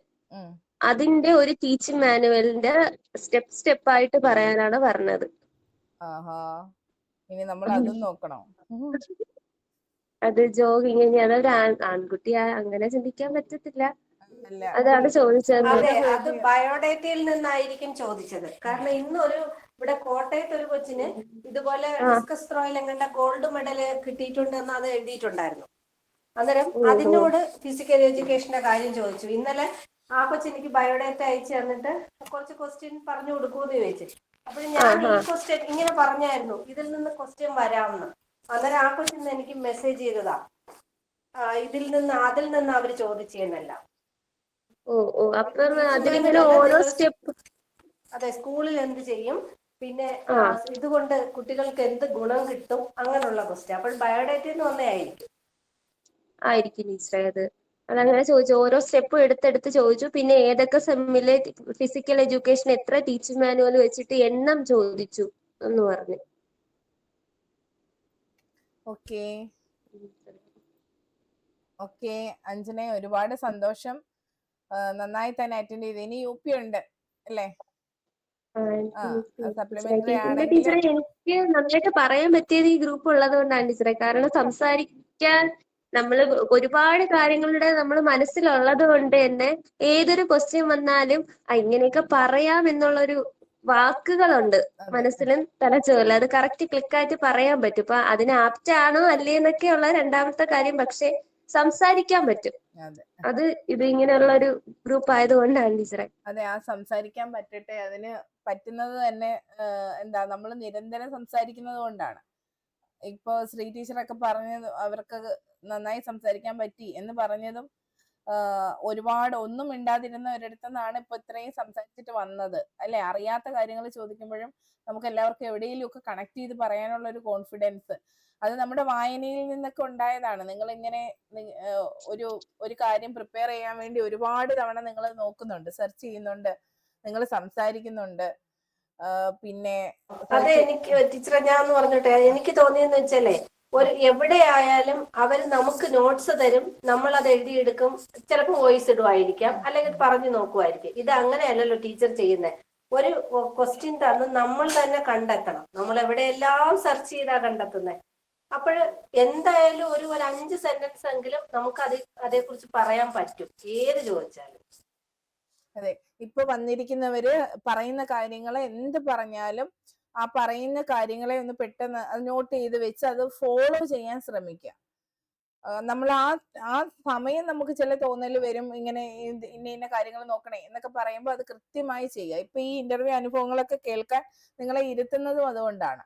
അതിന്റെ ഒരു ടീച്ചിങ് മാനുവലിന്റെ സ്റ്റെപ്പ് ആയിട്ട് പറയാനാണ് പറഞ്ഞത്. ഇനി നമ്മൾ അതും നോക്കണോ? അത് ജോഗിങ്, അതൊരു ആൺകുട്ടിയാ അങ്ങനെ ചിന്തിക്കാൻ പറ്റത്തില്ല. അതാണ് ചോദിച്ചത്. അതെ, അത് ബയോഡേറ്റയിൽ നിന്നായിരിക്കും ചോദിച്ചത്. കാരണം ഇന്നൊരു ഇവിടെ കോട്ടയത്ത് ഒരു കൊച്ചിന് ഇതുപോലെ ഡിസ്കസ് ത്രോയിൽ എങ്ങനെ ഗോൾഡ് മെഡൽ കിട്ടിയിട്ടുണ്ടെന്ന് അത് എഴുതിയിട്ടുണ്ടായിരുന്നു. അന്നേരം അതിനോട് ഫിസിക്കൽ എഡ്യൂക്കേഷന്റെ കാര്യം ചോദിച്ചു. ഇന്നലെ ആ കൊച്ചിനെനിക്ക് ബയോഡേറ്റ അയച്ചു തന്നിട്ട് കുറച്ച് ക്വസ്റ്റ്യൻ പറഞ്ഞു കൊടുക്കൂന്ന് ചോദിച്ചു. അപ്പോൾ ഞാൻ ഈ ക്വസ്റ്റ്യൻ ഇങ്ങനെ പറഞ്ഞായിരുന്നു, ഇതിൽ നിന്ന് ക്വസ്റ്റ്യൻ വരാമെന്ന്. അന്നേരം ആ കൊച്ചിന് എനിക്ക് മെസ്സേജ് ചെയ്തതാ, അതിൽ നിന്ന് അവർ ചോദിച്ചെന്നല്ല. അപ്പം അതിലിങ്ങനെ ഓരോ സ്റ്റെപ്പ്. അതെ, സ്കൂളിൽ എന്ത് ചെയ്യും, പിന്നെ ഇതുകൊണ്ട് കുട്ടികൾക്ക് എന്ത് ഗുണം കിട്ടും, അങ്ങനെയുള്ള ക്വസ്റ്റ്യൻ. അപ്പോൾ ബയോഡേറ്റയിൽ നിന്ന് വന്നതായിരിക്കും ടീച്ചറെ. അതങ്ങനെ ചോദിച്ചു, ഓരോ സ്റ്റെപ്പും എടുത്തെടുത്ത് ചോദിച്ചു. പിന്നെ ഏതൊക്കെ സെമ്മിലെ ഫിസിക്കൽ എഡ്യൂക്കേഷൻ എത്ര ടീച്ചിങ് മാനുവൽ വെച്ചിട്ട് എണ്ണം ചോദിച്ചു എന്ന് പറഞ്ഞു. ഓക്കെ അഞ്ജന, ഒരുപാട് സന്തോഷം. നന്നായി തന്നെ അറ്റൻഡ് ചെയ്ത്. ഇനി യു പി ഉണ്ട് അല്ലേ? സപ്ലിമെന്ററി ആണെങ്കിൽ ടീച്ചറെ എനിക്ക് നന്നായിട്ട് പറയാൻ പറ്റിയത് ഈ ഗ്രൂപ്പ് ഉള്ളത് കൊണ്ടാണ് ടീച്ചറെ. കാരണം സംസാരിക്കാൻ നമ്മള് ഒരുപാട് കാര്യങ്ങളുടെ നമ്മൾ മനസ്സിലുള്ളത് കൊണ്ട് തന്നെ ഏതൊരു ക്വസ്റ്റ്യൻ വന്നാലും ഇങ്ങനെയൊക്കെ പറയാം എന്നുള്ളൊരു വാക്കുകളുണ്ട് മനസ്സിലും തലച്ചോറിൽ. അത് കറക്റ്റ് ക്ലിക്കായിട്ട് പറയാൻ പറ്റും. ഇപ്പൊ അതിന് ആപ്റ്റ് ആണോ അല്ലേ എന്നൊക്കെയുള്ള രണ്ടാമത്തെ കാര്യം. പക്ഷെ സംസാരിക്കാൻ പറ്റും. അത് ഇത് ഇങ്ങനെയുള്ള ഒരു ഗ്രൂപ്പ് ആയതുകൊണ്ടാണ് ടീച്ചറെ. അതെ, ആ സംസാരിക്കാൻ പറ്റട്ടെ. അതിന് പറ്റുന്നത് തന്നെ നമ്മൾ നിരന്തരം സംസാരിക്കുന്നത് കൊണ്ടാണ്. ഇപ്പൊ ശ്രീ ടീച്ചറൊക്കെ പറഞ്ഞത് അവർക്ക് നന്നായി സംസാരിക്കാൻ പറ്റി എന്ന് പറഞ്ഞതും ഒരുപാട് ഒന്നും മിണ്ടാതിരുന്ന ഒരിടത്തുനിന്നാണ് ഇപ്പൊ ഇത്രയും സംസാരിച്ചിട്ട് വന്നത് അല്ലെ? അറിയാത്ത കാര്യങ്ങൾ ചോദിക്കുമ്പോഴും നമുക്ക് എല്ലാവർക്കും എവിടെയെങ്കിലും ഒക്കെ കണക്ട് ചെയ്ത് പറയാനുള്ള ഒരു കോൺഫിഡൻസ്, അത് നമ്മുടെ വായനയിൽ നിന്നൊക്കെ ഉണ്ടായതാണ്. നിങ്ങൾ ഇങ്ങനെ ഒരു കാര്യം പ്രിപ്പയർ ചെയ്യാൻ വേണ്ടി ഒരുപാട് തവണ നിങ്ങൾ നോക്കുന്നുണ്ട്, സെർച്ച് ചെയ്യുന്നുണ്ട്, നിങ്ങൾ സംസാരിക്കുന്നുണ്ട്. പിന്നെ അതെ, എനിക്ക് ടീച്ചറെ ഞാൻ പറഞ്ഞോട്ടെ, എനിക്ക് തോന്നിയെന്ന് വെച്ചാലേ, എവിടെ ആയാലും അവർ നമുക്ക് നോട്ട്സ് തരും, നമ്മൾ അത് എഴുതിയെടുക്കും, ചിലപ്പോൾ വോയിസ് ഇടുമായിരിക്കാം, അല്ലെങ്കിൽ പറഞ്ഞു നോക്കുമായിരിക്കും. ഇത് അങ്ങനെയല്ലല്ലോ ടീച്ചർ ചെയ്യുന്നത്. ഒരു ക്വസ്റ്റ്യൻ തന്ന് നമ്മൾ തന്നെ കണ്ടെത്തണം. നമ്മൾ എവിടെയെല്ലാം സെർച്ച് ചെയ്താ കണ്ടെത്തുന്നത്. അപ്പോൾ എന്തായാലും ഒരു 5 സെന്റൻസ് എങ്കിലും നമുക്ക് അതേക്കുറിച്ച് പറയാൻ പറ്റും, ഏത് ചോദിച്ചാലും. അതെ, ഇപ്പൊ വന്നിരിക്കുന്നവര് പറയുന്ന കാര്യങ്ങൾ എന്ത് പറഞ്ഞാലും ആ പറയുന്ന കാര്യങ്ങളെ ഒന്ന് പെട്ടെന്ന് നോട്ട് ചെയ്ത് വെച്ച് അത് ഫോളോ ചെയ്യാൻ ശ്രമിക്കുക. നമ്മൾ ആ സമയം നമുക്ക് ചില തോന്നൽ വരും, ഇങ്ങനെ ഇന്ന ഇന്ന കാര്യങ്ങൾ നോക്കണേ എന്നൊക്കെ പറയുമ്പോൾ അത് കൃത്യമായി ചെയ്യുക. ഇപ്പൊ ഈ ഇന്റർവ്യൂ അനുഭവങ്ങളൊക്കെ കേൾക്കാൻ നിങ്ങളെ ഇരുത്തുന്നതും അതുകൊണ്ടാണ്.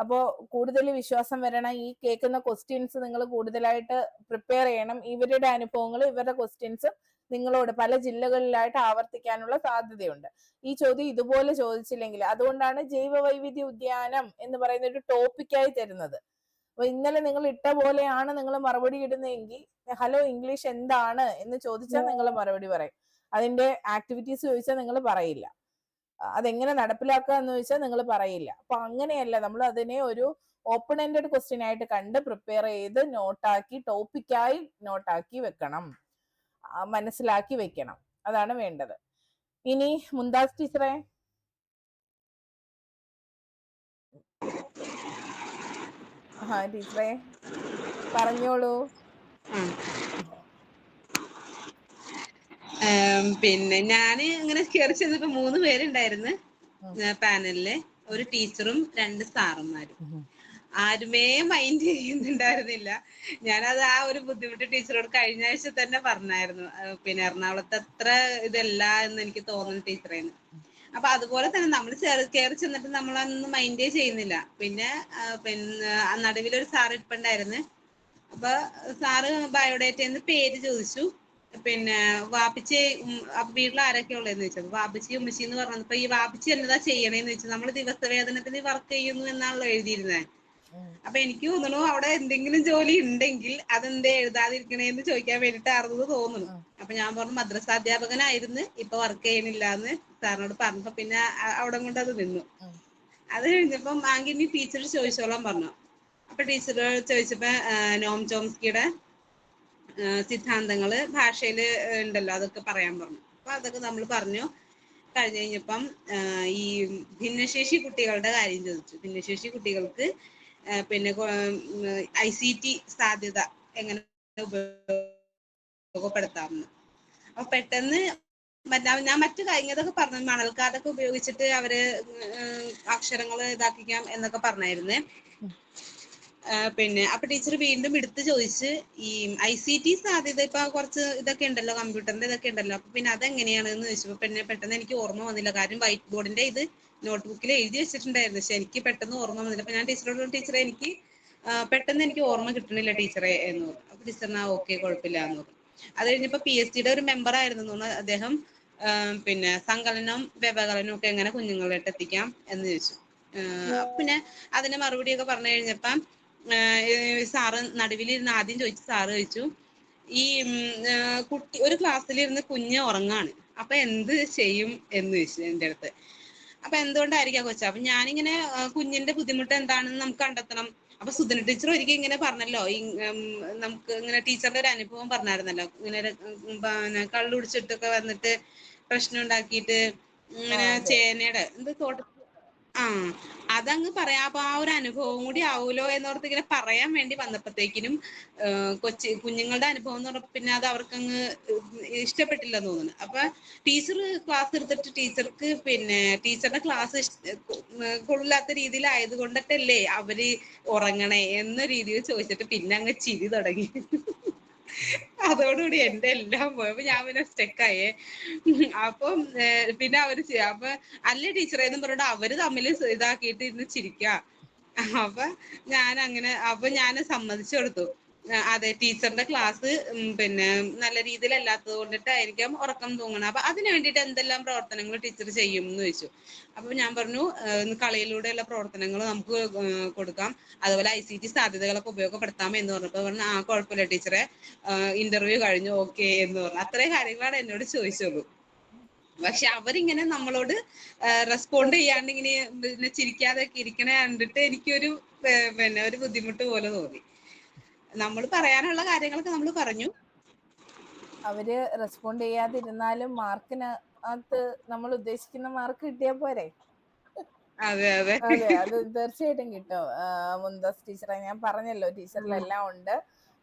അപ്പോൾ കൂടുതൽ വിശ്വാസം വരണം. ഈ കേൾക്കുന്ന ക്വസ്റ്റ്യൻസ് നിങ്ങൾ കൂടുതലായിട്ട് പ്രിപ്പയർ ചെയ്യണം. ഇവരുടെ അനുഭവങ്ങൾ, ഇവരുടെ ക്വസ്റ്റ്യൻസ് നിങ്ങളോട് പല ജില്ലകളിലായിട്ട് ആവർത്തിക്കാനുള്ള സാധ്യതയുണ്ട്. ഈ ചോദ്യം ഇതുപോലെ ചോദിച്ചില്ലെങ്കിൽ, അതുകൊണ്ടാണ് ജൈവ വൈവിധ്യ ഉദ്യാനം എന്ന് പറയുന്ന ഒരു ടോപ്പിക്കായി തരുന്നത്. അപ്പൊ ഇന്നലെ നിങ്ങൾ ഇട്ട പോലെയാണ് നിങ്ങൾ മറുപടി ഇടുന്നതെങ്കിൽ, ഹലോ ഇംഗ്ലീഷ് എന്താണ് എന്ന് ചോദിച്ചാൽ നിങ്ങൾ മറുപടി പറയും. അതിന്റെ ആക്ടിവിറ്റീസ് ചോദിച്ചാൽ നിങ്ങൾ പറയില്ല. അതെങ്ങനെ നടപ്പിലാക്കുക എന്ന് ചോദിച്ചാൽ നിങ്ങൾ പറയില്ല. അപ്പൊ അങ്ങനെയല്ല, നമ്മൾ അതിനെ ഒരു ഓപ്പൺ എൻഡഡ് ക്വസ്റ്റ്യൻ ആയിട്ട് കണ്ട് പ്രിപ്പയർ ചെയ്ത് നോട്ടാക്കി, ടോപ്പിക്കായി നോട്ടാക്കി വെക്കണം, മനസ്സിലാക്കി വെക്കണം. അതാണ് വേണ്ടത്. ഇനി മുന്താസ് ടീച്ചറെ. ടീച്ചറെ പറഞ്ഞോളൂ. പിന്നെ ഞാന് ഇങ്ങനെ കയറി ചെന്നപ്പോ 3 പേരുണ്ടായിരുന്നു പാനലില്. ഒരു ടീച്ചറും 2 സാറന്മാരും. ആരുമേ മൈൻഡ് ചെയ്യുന്നുണ്ടായിരുന്നില്ല. ഞാനത് ആ ഒരു ബുദ്ധിമുട്ട് ടീച്ചറോട് കഴിഞ്ഞ ആഴ്ച തന്നെ പറഞ്ഞായിരുന്നു. പിന്നെ എറണാകുളത്ത് അത്ര ഇതല്ല എന്ന് എനിക്ക് തോന്നുന്നു ടീച്ചറേന്ന്. അപ്പൊ അതുപോലെ തന്നെ നമ്മൾ കയറി ചെന്നിട്ട് നമ്മളൊന്നും മൈൻഡേ ചെയ്യുന്നില്ല. പിന്നെ നടുവിലൊരു സാറ് ഇരിപ്പുണ്ടായിരുന്നു. അപ്പൊ സാറ് ബയോഡേറ്റന്ന് പേര് ചോദിച്ചു. പിന്നെ വാപ്പിച്ചി വീട്ടിൽ ആരൊക്കെ ഉള്ളതെന്ന് ചോദിച്ചത്. വാപ്പിച്ചി ഉമ്മച്ചി എന്ന് പറഞ്ഞപ്പോ ഈ വാപ്പിച്ചി എന്നതാ ചെയ്യണേന്ന് ചോദിച്ചു. നമ്മൾ ദിവസവേതനത്തിന് വർക്ക് ചെയ്യുന്നു എന്നാണല്ലോ എഴുതിയിരുന്നത്. അപ്പൊ എനിക്ക് തോന്നുന്നു അവിടെ എന്തെങ്കിലും ജോലി ഉണ്ടെങ്കിൽ അതെന്തേ എഴുതാതിരിക്കണേന്ന് ചോദിക്കാൻ വേണ്ടിട്ടായിരുന്നു തോന്നുന്നു. അപ്പൊ ഞാൻ പറഞ്ഞു മദ്രസ അധ്യാപകനായിരുന്നു, ഇപ്പൊ വർക്ക് ചെയ്യണില്ല എന്ന് സാറിനോട് പറഞ്ഞപ്പോ പിന്നെ അവിടെ കൊണ്ട് അത് നിന്നു. അത് കഴിഞ്ഞപ്പോ ആങ്കി നീ ടീച്ചർ ചോദിച്ചോളാൻ പറഞ്ഞു. അപ്പൊ ടീച്ചർ ചോദിച്ചപ്പോ നോം ചോംസ്കിയുടെ സിദ്ധാന്തങ്ങള് ഭാഷയില് ഉണ്ടല്ലോ, അതൊക്കെ പറയാൻ പറഞ്ഞു. അപ്പൊ അതൊക്കെ നമ്മൾ പറഞ്ഞു. കഴിഞ്ഞ് കഴിഞ്ഞപ്പം ഈ ഭിന്നശേഷി കുട്ടികളുടെ കാര്യം ചോദിച്ചു. ഭിന്നശേഷി കുട്ടികൾക്ക് പിന്നെ ICT സാധ്യത എങ്ങനെ ഉപയോഗപ്പെടുത്താമെന്ന്. അപ്പൊ പെട്ടെന്ന് ഞാൻ മറ്റു കഴിഞ്ഞതൊക്കെ പറഞ്ഞു. മണൽക്കാതൊക്കെ ഉപയോഗിച്ചിട്ട് അവര് അക്ഷരങ്ങൾ ഇതാക്കിക്കാം എന്നൊക്കെ പറഞ്ഞായിരുന്നേ. പിന്നെ അപ്പൊ ടീച്ചർ വീണ്ടും എടുത്ത് ചോദിച്ച്, ഈ ICT സാധ്യത ഇപ്പൊ കുറച്ച് ഇതൊക്കെ ഉണ്ടല്ലോ, കമ്പ്യൂട്ടറിന്റെ ഇതൊക്കെ ഉണ്ടല്ലോ, അപ്പൊ പിന്നെ അതെങ്ങനെയാണെന്ന് ചോദിച്ചപ്പോ പിന്നെ പെട്ടെന്ന് എനിക്ക് ഓർമ്മ വന്നില്ല. കാര്യം വൈറ്റ് ബോർഡിന്റെ ഇത് നോട്ട്ബുക്കിൽ എഴുതി വെച്ചിട്ടുണ്ടായിരുന്നു. പക്ഷെ എനിക്ക് പെട്ടെന്ന് ഓർമ്മ വന്നില്ല. അപ്പൊ ഞാൻ ടീച്ചറോട് ടീച്ചറെ എനിക്ക് പെട്ടെന്ന് എനിക്ക് ഓർമ്മ കിട്ടണില്ല ടീച്ചറെ എന്ന് പറഞ്ഞു. അപ്പൊ ടീച്ചറിനാ ഓക്കെ കുഴപ്പമില്ല എന്ന് പറഞ്ഞു. അത് കഴിഞ്ഞപ്പോ PSCയുടെ ഒരു മെമ്പർ ആയിരുന്നു അദ്ദേഹം. പിന്നെ സങ്കലനം വ്യവകലനം ഒക്കെ എങ്ങനെ കുഞ്ഞുങ്ങളിലോട്ട് എത്തിക്കാം എന്ന് ചോദിച്ചു. പിന്നെ അതിന് മറുപടിയൊക്കെ പറഞ്ഞു കഴിഞ്ഞപ്പം സാറ് നടുവിലിരുന്ന് ആദ്യം ചോദിച്ചു. സാറ് ചോദിച്ചു, ഈ കുട്ടി ഒരു ക്ലാസ്സിലിരുന്ന് കുഞ്ഞ് ഉറങ്ങാണ്, അപ്പൊ എന്ത് ചെയ്യും എന്ന് ചോദിച്ചു എൻ്റെ അടുത്ത്. അപ്പൊ എന്തുകൊണ്ടായിരിക്കാം കൊച്ചാ. അപ്പൊ ഞാനിങ്ങനെ കുഞ്ഞിന്റെ ബുദ്ധിമുട്ട് എന്താണെന്ന് നമുക്ക് കണ്ടെത്തണം. അപ്പൊ സുധന ടീച്ചർ ഒരിക്കൽ ഇങ്ങനെ പറഞ്ഞല്ലോ, നമുക്ക് ഇങ്ങനെ ടീച്ചറുടെ ഒരു അനുഭവം പറഞ്ഞായിരുന്നല്ലോ, ഇങ്ങനെ കള്ളു കുടിച്ചിട്ടൊക്കെ വന്നിട്ട് പ്രശ്നം ഉണ്ടാക്കിയിട്ട് ഇങ്ങനെ ചേനയുടെ തോട്ടം അതങ്ങ് പറയാം. അപ്പൊ ആ ഒരു അനുഭവം കൂടി ആവൂലോ എന്നോർത്ത് ഇങ്ങനെ പറയാൻ വേണ്ടി വന്നപ്പോഴത്തേക്കിനും കുഞ്ഞുങ്ങളുടെ അനുഭവം എന്ന് പറഞ്ഞപ്പോ പിന്നെ അത് അവർക്കങ്ങ് ഇഷ്ടപ്പെട്ടില്ലെന്ന് തോന്നുന്നു. അപ്പൊ ടീച്ചർ ക്ലാസ് എടുത്തിട്ട് ടീച്ചർക്ക് പിന്നെ ടീച്ചറുടെ ക്ലാസ് കൊള്ളില്ലാത്ത രീതിയിലായത് കൊണ്ടിട്ടല്ലേ അവര് ഉറങ്ങണേ എന്ന രീതിയിൽ ചോദിച്ചിട്ട് പിന്നെ അങ്ങ് ചിരി തുടങ്ങി. അതോടുകൂടി എന്റെ എല്ലാം പോയപ്പോ ഞാൻ പിന്നെ സ്റ്റെക്കായേ. അപ്പം പിന്നെ അവര് അപ്പൊ അല്ലേ ടീച്ചറേന്നും പറഞ്ഞിട്ട് അവര് തമ്മിൽ ഇതാക്കിയിട്ട് ഇരുന്ന് ചിരിക്കുക. അപ്പൊ ഞാൻ സമ്മതിച്ചു കൊടുത്തു. അതെ, ടീച്ചറിന്റെ ക്ലാസ് പിന്നെ നല്ല രീതിയിലല്ലാത്തത് കൊണ്ടിട്ടായിരിക്കാം ഉറക്കം തൂങ്ങണം. അപ്പൊ അതിന് വേണ്ടിയിട്ട് എന്തെല്ലാം പ്രവർത്തനങ്ങൾ ടീച്ചർ ചെയ്യും എന്ന് ചോദിച്ചു. അപ്പൊ ഞാൻ പറഞ്ഞു കളിയിലൂടെയുള്ള പ്രവർത്തനങ്ങൾ നമുക്ക് കൊടുക്കാം, അതുപോലെ ICT സാധ്യതകളൊക്കെ ഉപയോഗപ്പെടുത്താം എന്ന് പറഞ്ഞപ്പോ പറഞ്ഞു കുഴപ്പമില്ല ടീച്ചറെ, ഇന്റർവ്യൂ കഴിഞ്ഞു ഓക്കെ എന്ന് പറഞ്ഞു. അത്രയും കാര്യങ്ങളാണ് എന്നോട് ചോദിച്ചുള്ളൂ. പക്ഷെ അവരിങ്ങനെ നമ്മളോട് റെസ്പോണ്ട് ചെയ്യാണ്ട് ഇങ്ങനെ ചിരിക്കാതെ ഇരിക്കണ കണ്ടിട്ട് എനിക്കൊരു പിന്നെ ഒരു ബുദ്ധിമുട്ട് പോലെ തോന്നി. നമ്മൾ പറയാനുള്ള കാര്യങ്ങളൊക്കെ നമ്മൾ പറഞ്ഞു. അവര് റെസ്പോണ്ട് ചെയ്യാതിരുന്നാലും മാർക്കിനകത്ത് നമ്മൾ ഉദ്ദേശിക്കുന്ന മാർക്ക് കിട്ടിയാ പോരെ. അതെ അതെ അതെ, അത് തീർച്ചയായിട്ടും കിട്ടും. മുന്താസ് ടീച്ചറെ ഞാൻ പറഞ്ഞല്ലോ, ടീച്ചറിലെല്ലാം ഉണ്ട്,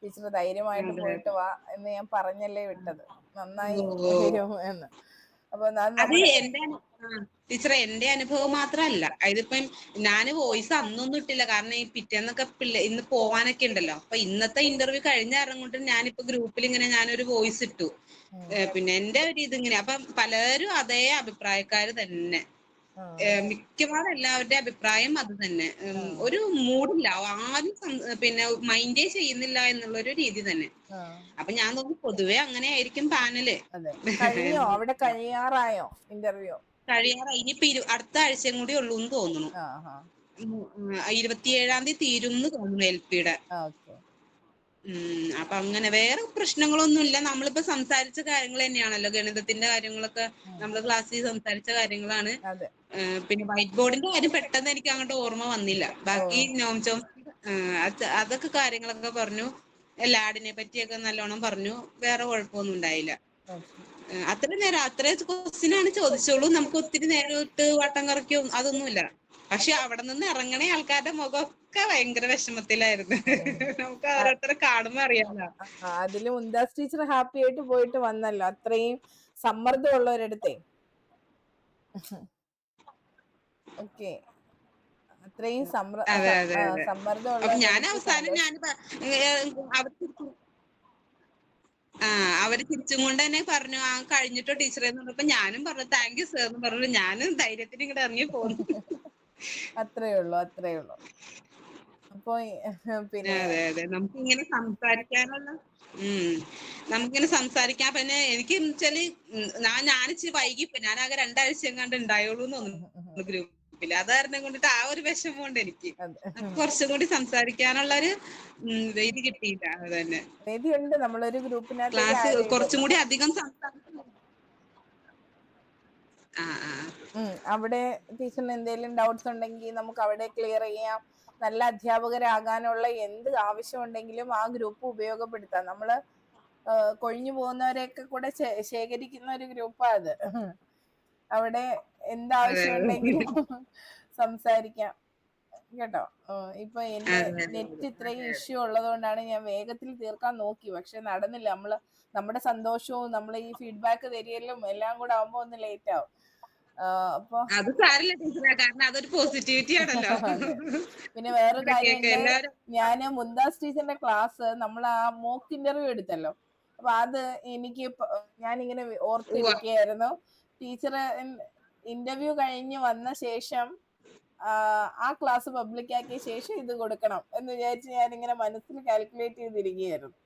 ടീച്ചർ ധൈര്യമായിട്ട് പോയിട്ട് വാ എന്ന് ഞാൻ പറഞ്ഞല്ലേ വിട്ടത്. നന്നായി വരും എന്ന്. അപ്പൊ അത് അത് നമ്മുടെ ടീച്ചറെ എന്റെ അനുഭവം മാത്രമല്ല, ഇതിപ്പം ഞാൻ വോയിസ് അന്നൊന്നും ഇട്ടില്ല, കാരണം ഈ പിറ്റേന്നൊക്കെ ഇന്ന് പോവാനൊക്കെ ഉണ്ടല്ലോ. അപ്പൊ ഇന്നത്തെ ഇന്റർവ്യൂ കഴിഞ്ഞ കാരണം കൊണ്ട് ഞാനിപ്പോ ഗ്രൂപ്പിൽ ഇങ്ങനെ ഞാനൊരു വോയിസ് ഇട്ടു. പിന്നെ എന്റെ ഒരു ഇതിങ്ങനെ, അപ്പം പലരും അതേ അഭിപ്രായക്കാര് തന്നെ, മിക്കവാറും എല്ലാവരുടെ അഭിപ്രായം അത് തന്നെ. ഒരു മൂഡില്ല, ആരും പിന്നെ മൈൻഡേ ചെയ്യുന്നില്ല എന്നുള്ളൊരു രീതി തന്നെ. അപ്പൊ ഞാൻ നോക്കി പൊതുവെ അങ്ങനെ ആയിരിക്കും പാനല്. കഴിഞ്ഞോ? അവിടെ കഴിയാറായോ ഇന്റർവ്യൂ? കഴിയാറായി. ഇനിയിപ്പൊ അടുത്ത ആഴ്ചയും കൂടി ഉള്ളൂ എന്ന് തോന്നുന്നു. 27-ാം തീയതി തീരും എന്ന് തോന്നുന്നു LP-യുടെ. അപ്പൊ അങ്ങനെ വേറെ പ്രശ്നങ്ങളൊന്നുമില്ല. നമ്മളിപ്പോ സംസാരിച്ച കാര്യങ്ങൾ തന്നെയാണല്ലോ, ഗണിതത്തിന്റെ കാര്യങ്ങളൊക്കെ നമ്മൾ ക്ലാസ്സിൽ സംസാരിച്ച കാര്യങ്ങളാണ്. പിന്നെ വൈറ്റ് ബോർഡിന്റെ കാര്യം പെട്ടെന്ന് എനിക്ക് അങ്ങോട്ട് ഓർമ്മ വന്നില്ല. ബാക്കി അതൊക്കെ കാര്യങ്ങളൊക്കെ പറഞ്ഞു. ലാഡിനെ പറ്റിയൊക്കെ നല്ലോണം പറഞ്ഞു. വേറെ കുഴപ്പമൊന്നും ഉണ്ടായില്ല. അത്ര നേരം അത്ര ക്വസ്റ്റ്യനാണ് ചോദിച്ചോളൂ. നമുക്ക് ഒത്തിരി നേരം ഇട്ട് വട്ടം കറക്കിയോ അതൊന്നുമില്ല. പക്ഷെ അവിടെ നിന്ന് ഇറങ്ങണ ആൾക്കാരുടെ മുഖമൊക്കെ ഭയങ്കര വിഷമത്തിലായിരുന്നു. നമുക്ക് ഓരോരുത്തരെ കാണുമ്പോ അറിയാമല്ലോ. അതില് മുന്താസ് ടീച്ചർ ഹാപ്പി ആയിട്ട് പോയിട്ട് വന്നല്ലോ, അത്രയും സമ്മർദ്ദം ഉള്ളവരടുത്തേ. ഓക്കെ, അത്രയും സമ്മർദ്ദമുള്ള ഞാൻ അവസാനം അവര് തിരിച്ചും കൊണ്ട് തന്നെ പറഞ്ഞു, കഴിഞ്ഞിട്ടോ ടീച്ചറെ എന്ന് പറഞ്ഞപ്പോ ഞാനും പറഞ്ഞു താങ്ക് യു സർ എന്ന് പറഞ്ഞു. ഞാനും ധൈര്യത്തിന് ഇങ്ങോട്ട് ഇറങ്ങി പോന്നു. അത്രേ ഉള്ളൂ. അപ്പൊ പിന്നെ നമുക്കിങ്ങനെ സംസാരിക്കാൻ പിന്നെ എനിക്ക് വെച്ചാല് ഞാനിച്ചിരി വൈകിപ്പോ, ഞാനാകെ 2 ആഴ്ച എങ്ങാണ്ട് ഉണ്ടായുള്ളൂ എന്ന് തോന്നുന്നു ഗ്രൂപ്പിൽ. അത് കാരണം കൊണ്ടിട്ട് ആ ഒരു വിഷമം ഉണ്ട് എനിക്ക്. കുറച്ചും കൂടി സംസാരിക്കാനുള്ളൊരു വേദി കിട്ടിയില്ല. അത് തന്നെ വേദിയുണ്ട്, നമ്മളൊരു ഗ്രൂപ്പിനകത്ത് ക്ലാസ് കുറച്ചും കൂടി അധികം അവിടെ ടീച്ചറിന് എന്തെങ്കിലും ഡൗട്ട്സ് ഉണ്ടെങ്കിൽ നമുക്ക് അവിടെ ക്ലിയർ ചെയ്യാം. നല്ല അധ്യാപകരാകാനുള്ള എന്ത് ആവശ്യമുണ്ടെങ്കിലും ആ ഗ്രൂപ്പ് ഉപയോഗപ്പെടുത്താം. നമ്മള് കൊഴിഞ്ഞു പോകുന്നവരെയൊക്കെ കൂടെ ശേഖരിക്കുന്ന ഒരു ഗ്രൂപ്പാ അത്. അവിടെ എന്താവശ്യമുണ്ടെങ്കിലും സംസാരിക്കാം കേട്ടോ. ഇപ്പൊ എന്റെ നെറ്റ് ഇത്രയും ഇഷ്യൂ ഉള്ളത് കൊണ്ടാണ് ഞാൻ വേഗത്തിൽ തീർക്കാൻ നോക്കി, പക്ഷെ നടന്നില്ല. നമ്മുടെ സന്തോഷവും നമ്മളെ ഈ ഫീഡ്ബാക്ക് തരികയും എല്ലാം കൂടെ ആവുമ്പോ ഒന്ന് ലേറ്റ് ആവും. അപ്പൊ അത് സാരില്ല ടീച്ചറെ, കാരണം അതൊരു പോസിറ്റിവിറ്റി ആണല്ലോ. പിന്നെ വേറെ കാര്യമുണ്ട്, ഞാന് മുന്താസ് ടീച്ചറിന്റെ ക്ലാസ് നമ്മൾ ആ മോക്ക് ഇന്റർവ്യൂ എടുത്തല്ലോ. അപ്പൊ അത് എനിക്ക് ഞാനിങ്ങനെ ഓർത്തിരിക്കുകയായിരുന്നു, ടീച്ചർ ഇന്റർവ്യൂ കഴിഞ്ഞ് വന്ന ശേഷം ആ ക്ലാസ് പബ്ലിക് ആക്കിയ ശേഷം ഇത് കൊടുക്കണം എന്ന് വിചാരിച്ച് ഞാനിങ്ങനെ മനസ്സിൽ കാൽക്കുലേറ്റ് ചെയ്തിരിക്കുകയായിരുന്നു.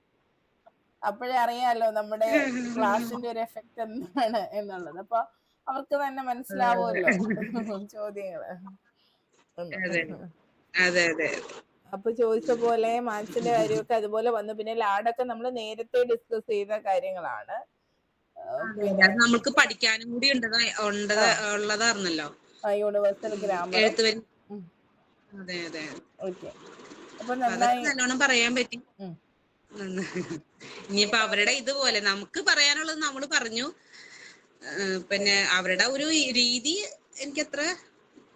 അപ്പോഴേ അറിയാലോ നമ്മുടെ ക്ലാസിന്റെ ഒരു എഫക്ട് എന്താണ് എന്നുള്ളത്. അപ്പൊ അവർക്ക് തന്നെ മനസ്സിലാവുമല്ലോ ചോദ്യങ്ങള്. അപ്പൊ ചോദിച്ച പോലെ മാത്സിന്റെ കാര്യമൊക്കെ അതുപോലെ വന്നു. പിന്നെ ലാഡൊക്കെ നമ്മൾ നേരത്തെ ഡിസ്കസ് ചെയ്ത കാര്യങ്ങളാണ്. നമുക്ക് പഠിക്കാനും കൂടി ഉള്ളതായിരുന്നല്ലോ യൂണിവേഴ്സൽ ഗ്രാമർ. ഓക്കെ, അപ്പൊ നന്നായി നല്ലോണം പറയാൻ പറ്റി. ഇനിയിപ്പൊ അവരുടെ ഇതുപോലെ നമുക്ക് പറയാനുള്ളത് നമ്മൾ പറഞ്ഞു. പിന്നെ അവരുടെ ഒരു രീതി എനിക്കത്ര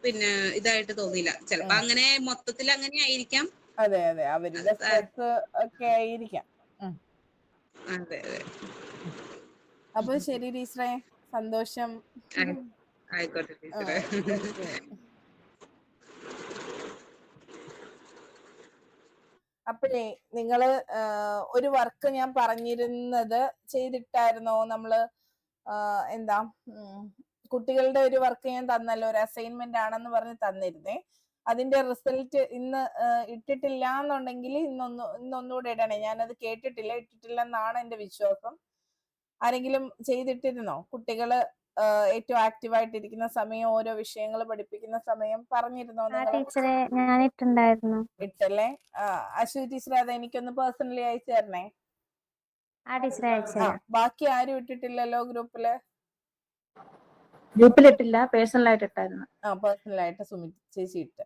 പിന്നെ ഇതായിട്ട് തോന്നിയില്ല. ചിലപ്പോ അങ്ങനെ മൊത്തത്തിൽ അങ്ങനെ ആയിരിക്കാം. അതെ, അവരുടെ സ്ട്രെസ് ഒക്കെ ആയിരിക്കാം. അതെ. അപ്പൊ ശരി ടീച്ചറെ, സന്തോഷം. ആയിക്കോട്ടെ ടീച്ചറെ. അപ്പോഴേ നിങ്ങള് ഒരു വർക്ക് ഞാൻ പറഞ്ഞിരുന്നത് ചെയ്തിട്ടായിരുന്നോ? നമ്മള് എന്താ കുട്ടികളുടെ ഒരു വർക്ക് ഞാൻ തന്നല്ലോ, ഒരു അസൈൻമെന്റ് ആണെന്ന് പറഞ്ഞ് തന്നിരുന്നേ. അതിന്റെ റിസൾട്ട് ഇന്ന് ഇട്ടിട്ടില്ല എന്നുണ്ടെങ്കിൽ ഇന്നൊന്നുകൂടെ ഇടണേ. ഞാനത് ഇട്ടിട്ടില്ല എന്നാണ് എന്റെ വിശ്വാസം. ആരെങ്കിലും ചെയ്തിട്ടിരുന്നോ? കുട്ടികള് ഏറ്റവും ആക്റ്റീവായിട്ടിരിക്കുന്ന സമയം, ഓരോ വിഷയങ്ങൾ പഠിപ്പിക്കുന്ന സമയം പറഞ്ഞിരുന്നോ നിങ്ങൾ? ഇട്ടല്ലേ? അശ്വതി ടീച്ചർ അത് എനിക്കൊന്ന് പേഴ്സണലി അയച്ചു തരണേ. ബാക്കി ആരും ഇട്ടിട്ടില്ലല്ലോ ഗ്രൂപ്പില്? ഗ്രൂപ്പിലിട്ടില്ല, പേഴ്സണലായിട്ട് ഇട്ടായിരുന്നു. പേഴ്സണലായിട്ട് സുമിത് ചേച്ചി ഇട്ട്.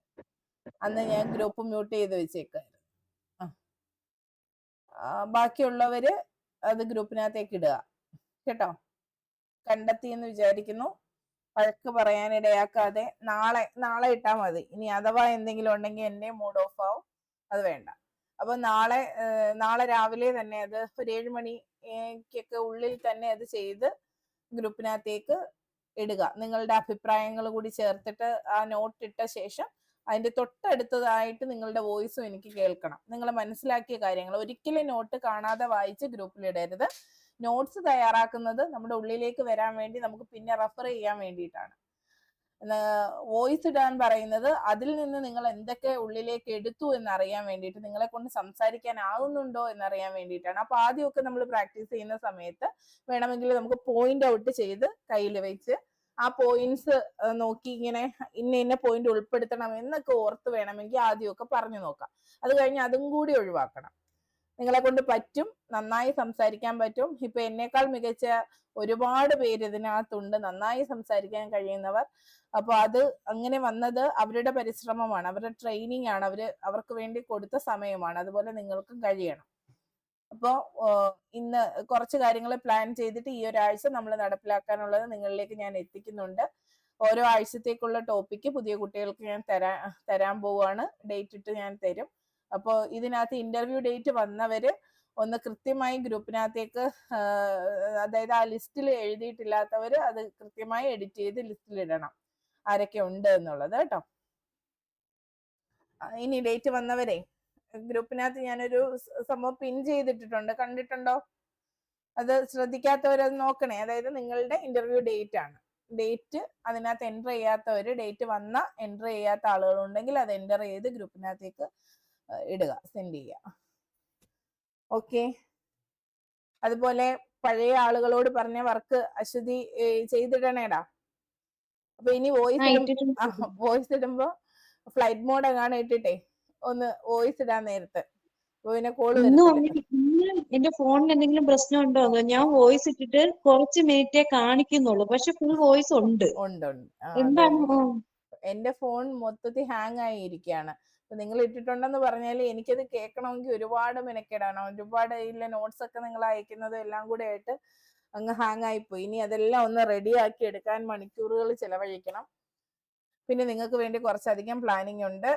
അന്ന് ഞാൻ ഗ്രൂപ്പ് മ്യൂട്ട് ചെയ്ത് വെച്ചേക്കായിരുന്നു. ബാക്കിയുള്ളവര് അത് ഗ്രൂപ്പിനകത്തേക്ക് ഇടുക കേട്ടോ. കണ്ടെത്തി എന്ന് വിചാരിക്കുന്നു. വഴക്ക് പറയാൻ ഇടയാക്കാതെ നാളെ ഇട്ടാ മതി. ഇനി അഥവാ എന്തെങ്കിലും ഉണ്ടെങ്കിൽ എന്നെ മൂഡ് ഓഫ് ആവും, അത് വേണ്ട. അപ്പൊ നാളെ രാവിലെ തന്നെ അത് ഒരു 7 മണിക്കൊക്കെ ഉള്ളിൽ തന്നെ അത് ചെയ്ത് ഗ്രൂപ്പിനകത്തേക്ക് ഇടുക. നിങ്ങളുടെ അഭിപ്രായങ്ങൾ കൂടി ചേർത്തിട്ട് ആ നോട്ട് ഇട്ട ശേഷം അതിന്റെ തൊട്ടടുത്തതായിട്ട് നിങ്ങളുടെ വോയിസും എനിക്ക് കേൾക്കണം. നിങ്ങൾ മനസ്സിലാക്കിയ കാര്യങ്ങൾ ഒരിക്കലും നോട്ട് കാണാതെ വായിച്ച് ഗ്രൂപ്പിൽ ഇടരുത്. നോട്ട്സ് തയ്യാറാക്കുന്നത് നമ്മുടെ ഉള്ളിലേക്ക് വരാൻ വേണ്ടി നമുക്ക് പിന്നെ റെഫർ ചെയ്യാൻ വേണ്ടിയിട്ടാണ്. വോയിസ് ഇടാൻ പറയുന്നത് അതിൽ നിന്ന് നിങ്ങൾ എന്തൊക്കെ ഉള്ളിലേക്ക് എടുത്തു എന്നറിയാൻ വേണ്ടിയിട്ട്, നിങ്ങളെ കൊണ്ട് സംസാരിക്കാൻ ആകുന്നുണ്ടോ എന്നറിയാൻ വേണ്ടിയിട്ടാണ്. അപ്പൊ ആദ്യമൊക്കെ നമ്മൾ പ്രാക്ടീസ് ചെയ്യുന്ന സമയത്ത് വേണമെങ്കിൽ നമുക്ക് പോയിന്റ് ഔട്ട് ചെയ്ത് കയ്യിൽ വെച്ച് ആ പോയിന്റ്സ് നോക്കി ഇങ്ങനെ ഇന്ന പോയിന്റ് ഉൾപ്പെടുത്തണം എന്നൊക്കെ ഓർത്ത് വേണമെങ്കിൽ ആദ്യമൊക്കെ പറഞ്ഞു നോക്കാം. അത് കഴിഞ്ഞ് അതും കൂടി ഒഴിവാക്കണം. നിങ്ങളെ കൊണ്ട് പറ്റും, നന്നായി സംസാരിക്കാൻ പറ്റും. ഇപ്പൊ എന്നേക്കാൾ മികച്ച ഒരുപാട് പേര് ഇതിനകത്തുണ്ട്, നന്നായി സംസാരിക്കാൻ കഴിയുന്നവർ. അപ്പൊ അത് അങ്ങനെ വന്നത് അവരുടെ പരിശ്രമമാണ്, അവരുടെ ട്രെയിനിങ് ആണ്, അവർക്ക് വേണ്ടി കൊടുത്ത സമയമാണ്. അതുപോലെ നിങ്ങൾക്കും കഴിയണം. അപ്പോൾ ഇന്ന് കുറച്ച് കാര്യങ്ങൾ പ്ലാൻ ചെയ്തിട്ട് ഈ ഒരാഴ്ച നമ്മൾ നടപ്പിലാക്കാനുള്ളത് നിങ്ങളിലേക്ക് ഞാൻ എത്തിക്കുന്നുണ്ട്. ഓരോ ആഴ്ചത്തേക്കുള്ള ടോപ്പിക്ക് പുതിയ കുട്ടികൾക്ക് ഞാൻ തരാൻ പോവുകയാണ്. ഡേറ്റ് ഇട്ട് ഞാൻ തരും. അപ്പോൾ ഇതിനകത്ത് ഇന്റർവ്യൂ ഡേറ്റ് വന്നവര് ഒന്ന് കൃത്യമായി ഗ്രൂപ്പിനകത്തേക്ക്, അതായത് ആ ലിസ്റ്റിൽ എഴുതിയിട്ടില്ലാത്തവര് അത് കൃത്യമായി എഡിറ്റ് ചെയ്ത് ലിസ്റ്റിൽ ഇടണം ആരൊക്കെ ഉണ്ട് എന്നുള്ളത് കേട്ടോ. ഇനി ഡേറ്റ് വന്നവരെ ഗ്രൂപ്പിനകത്ത് ഞാനൊരു സംഭവം പിൻ ചെയ്തിട്ടിട്ടുണ്ട്, കണ്ടിട്ടുണ്ടോ? അത് ശ്രദ്ധിക്കാത്തവരത് നോക്കണേ. അതായത് നിങ്ങളുടെ ഇന്റർവ്യൂ ഡേറ്റ് ആണ്. ഡേറ്റ് അതിനകത്ത് എൻ്റർ ചെയ്യാത്തവര്, ഡേറ്റ് വന്ന എൻ്റർ ചെയ്യാത്ത ആളുകളുണ്ടെങ്കിൽ അത് എൻ്റർ ചെയ്ത് ഗ്രൂപ്പിനകത്തേക്ക് ഇടുക, സെൻഡ് ചെയ്യുക. ഓക്കെ. അതുപോലെ പഴയ ആളുകളോട് പറഞ്ഞ വർക്ക് അശ്വതി ചെയ്തിടണേടാ. അപ്പൊ ഇനി വോയിസ് ഇടുമ്പോ ഫ്ലൈറ്റ് മോഡ് എങ്ങാനും ഇട്ടിട്ടേ ഒന്ന് വോയിസ് ഇടാൻ നേരത്ത് പിന്നെ കോള് എന്റെ ഫോണിന് എന്തെങ്കിലും പ്രശ്നമുണ്ടോ? ഞാൻ വോയിസ് ഇട്ടിട്ട് കുറച്ച് മിനിറ്റേ കാണിക്കുന്നുള്ളൂ, പക്ഷെ ഫുൾ വോയിസ് ഉണ്ട്. എന്താണ്? എന്റെ ഫോൺ മൊത്തത്തിൽ ഹാങ് ആയിരിക്കുകയാണ്. അപ്പൊ നിങ്ങൾ ഇട്ടിട്ടുണ്ടെന്ന് പറഞ്ഞാൽ എനിക്കത് കേൾക്കണമെങ്കിൽ ഒരുപാട് മെനക്കെടാണ്. ഒരുപാട് ഇല്ല നോട്ട്സ് ഒക്കെ നിങ്ങൾ അയക്കുന്നതും എല്ലാം കൂടെ ആയിട്ട് അങ്ങ് ഹാങ് ആയിപ്പോയി. ഇനി അതെല്ലാം ഒന്ന് റെഡിയാക്കി എടുക്കാൻ മണിക്കൂറുകൾ ചെലവഴിക്കണം. പിന്നെ നിങ്ങൾക്ക് വേണ്ടി കുറച്ചധികം പ്ലാനിങ് ഉണ്ട്.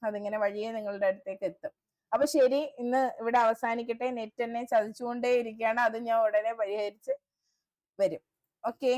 അതിങ്ങനെ വഴിയെ നിങ്ങളുടെ അടുത്തേക്ക് എത്തും. അപ്പൊ ശരി, ഇന്ന് ഇവിടെ അവസാനിക്കട്ടെ. നെറ്റ് എന്നെ ചതിച്ചുകൊണ്ടേ ഇരിക്കുകയാണ്. അത് ഞാൻ ഉടനെ പരിഹരിച്ച് വരും. ഓക്കെ.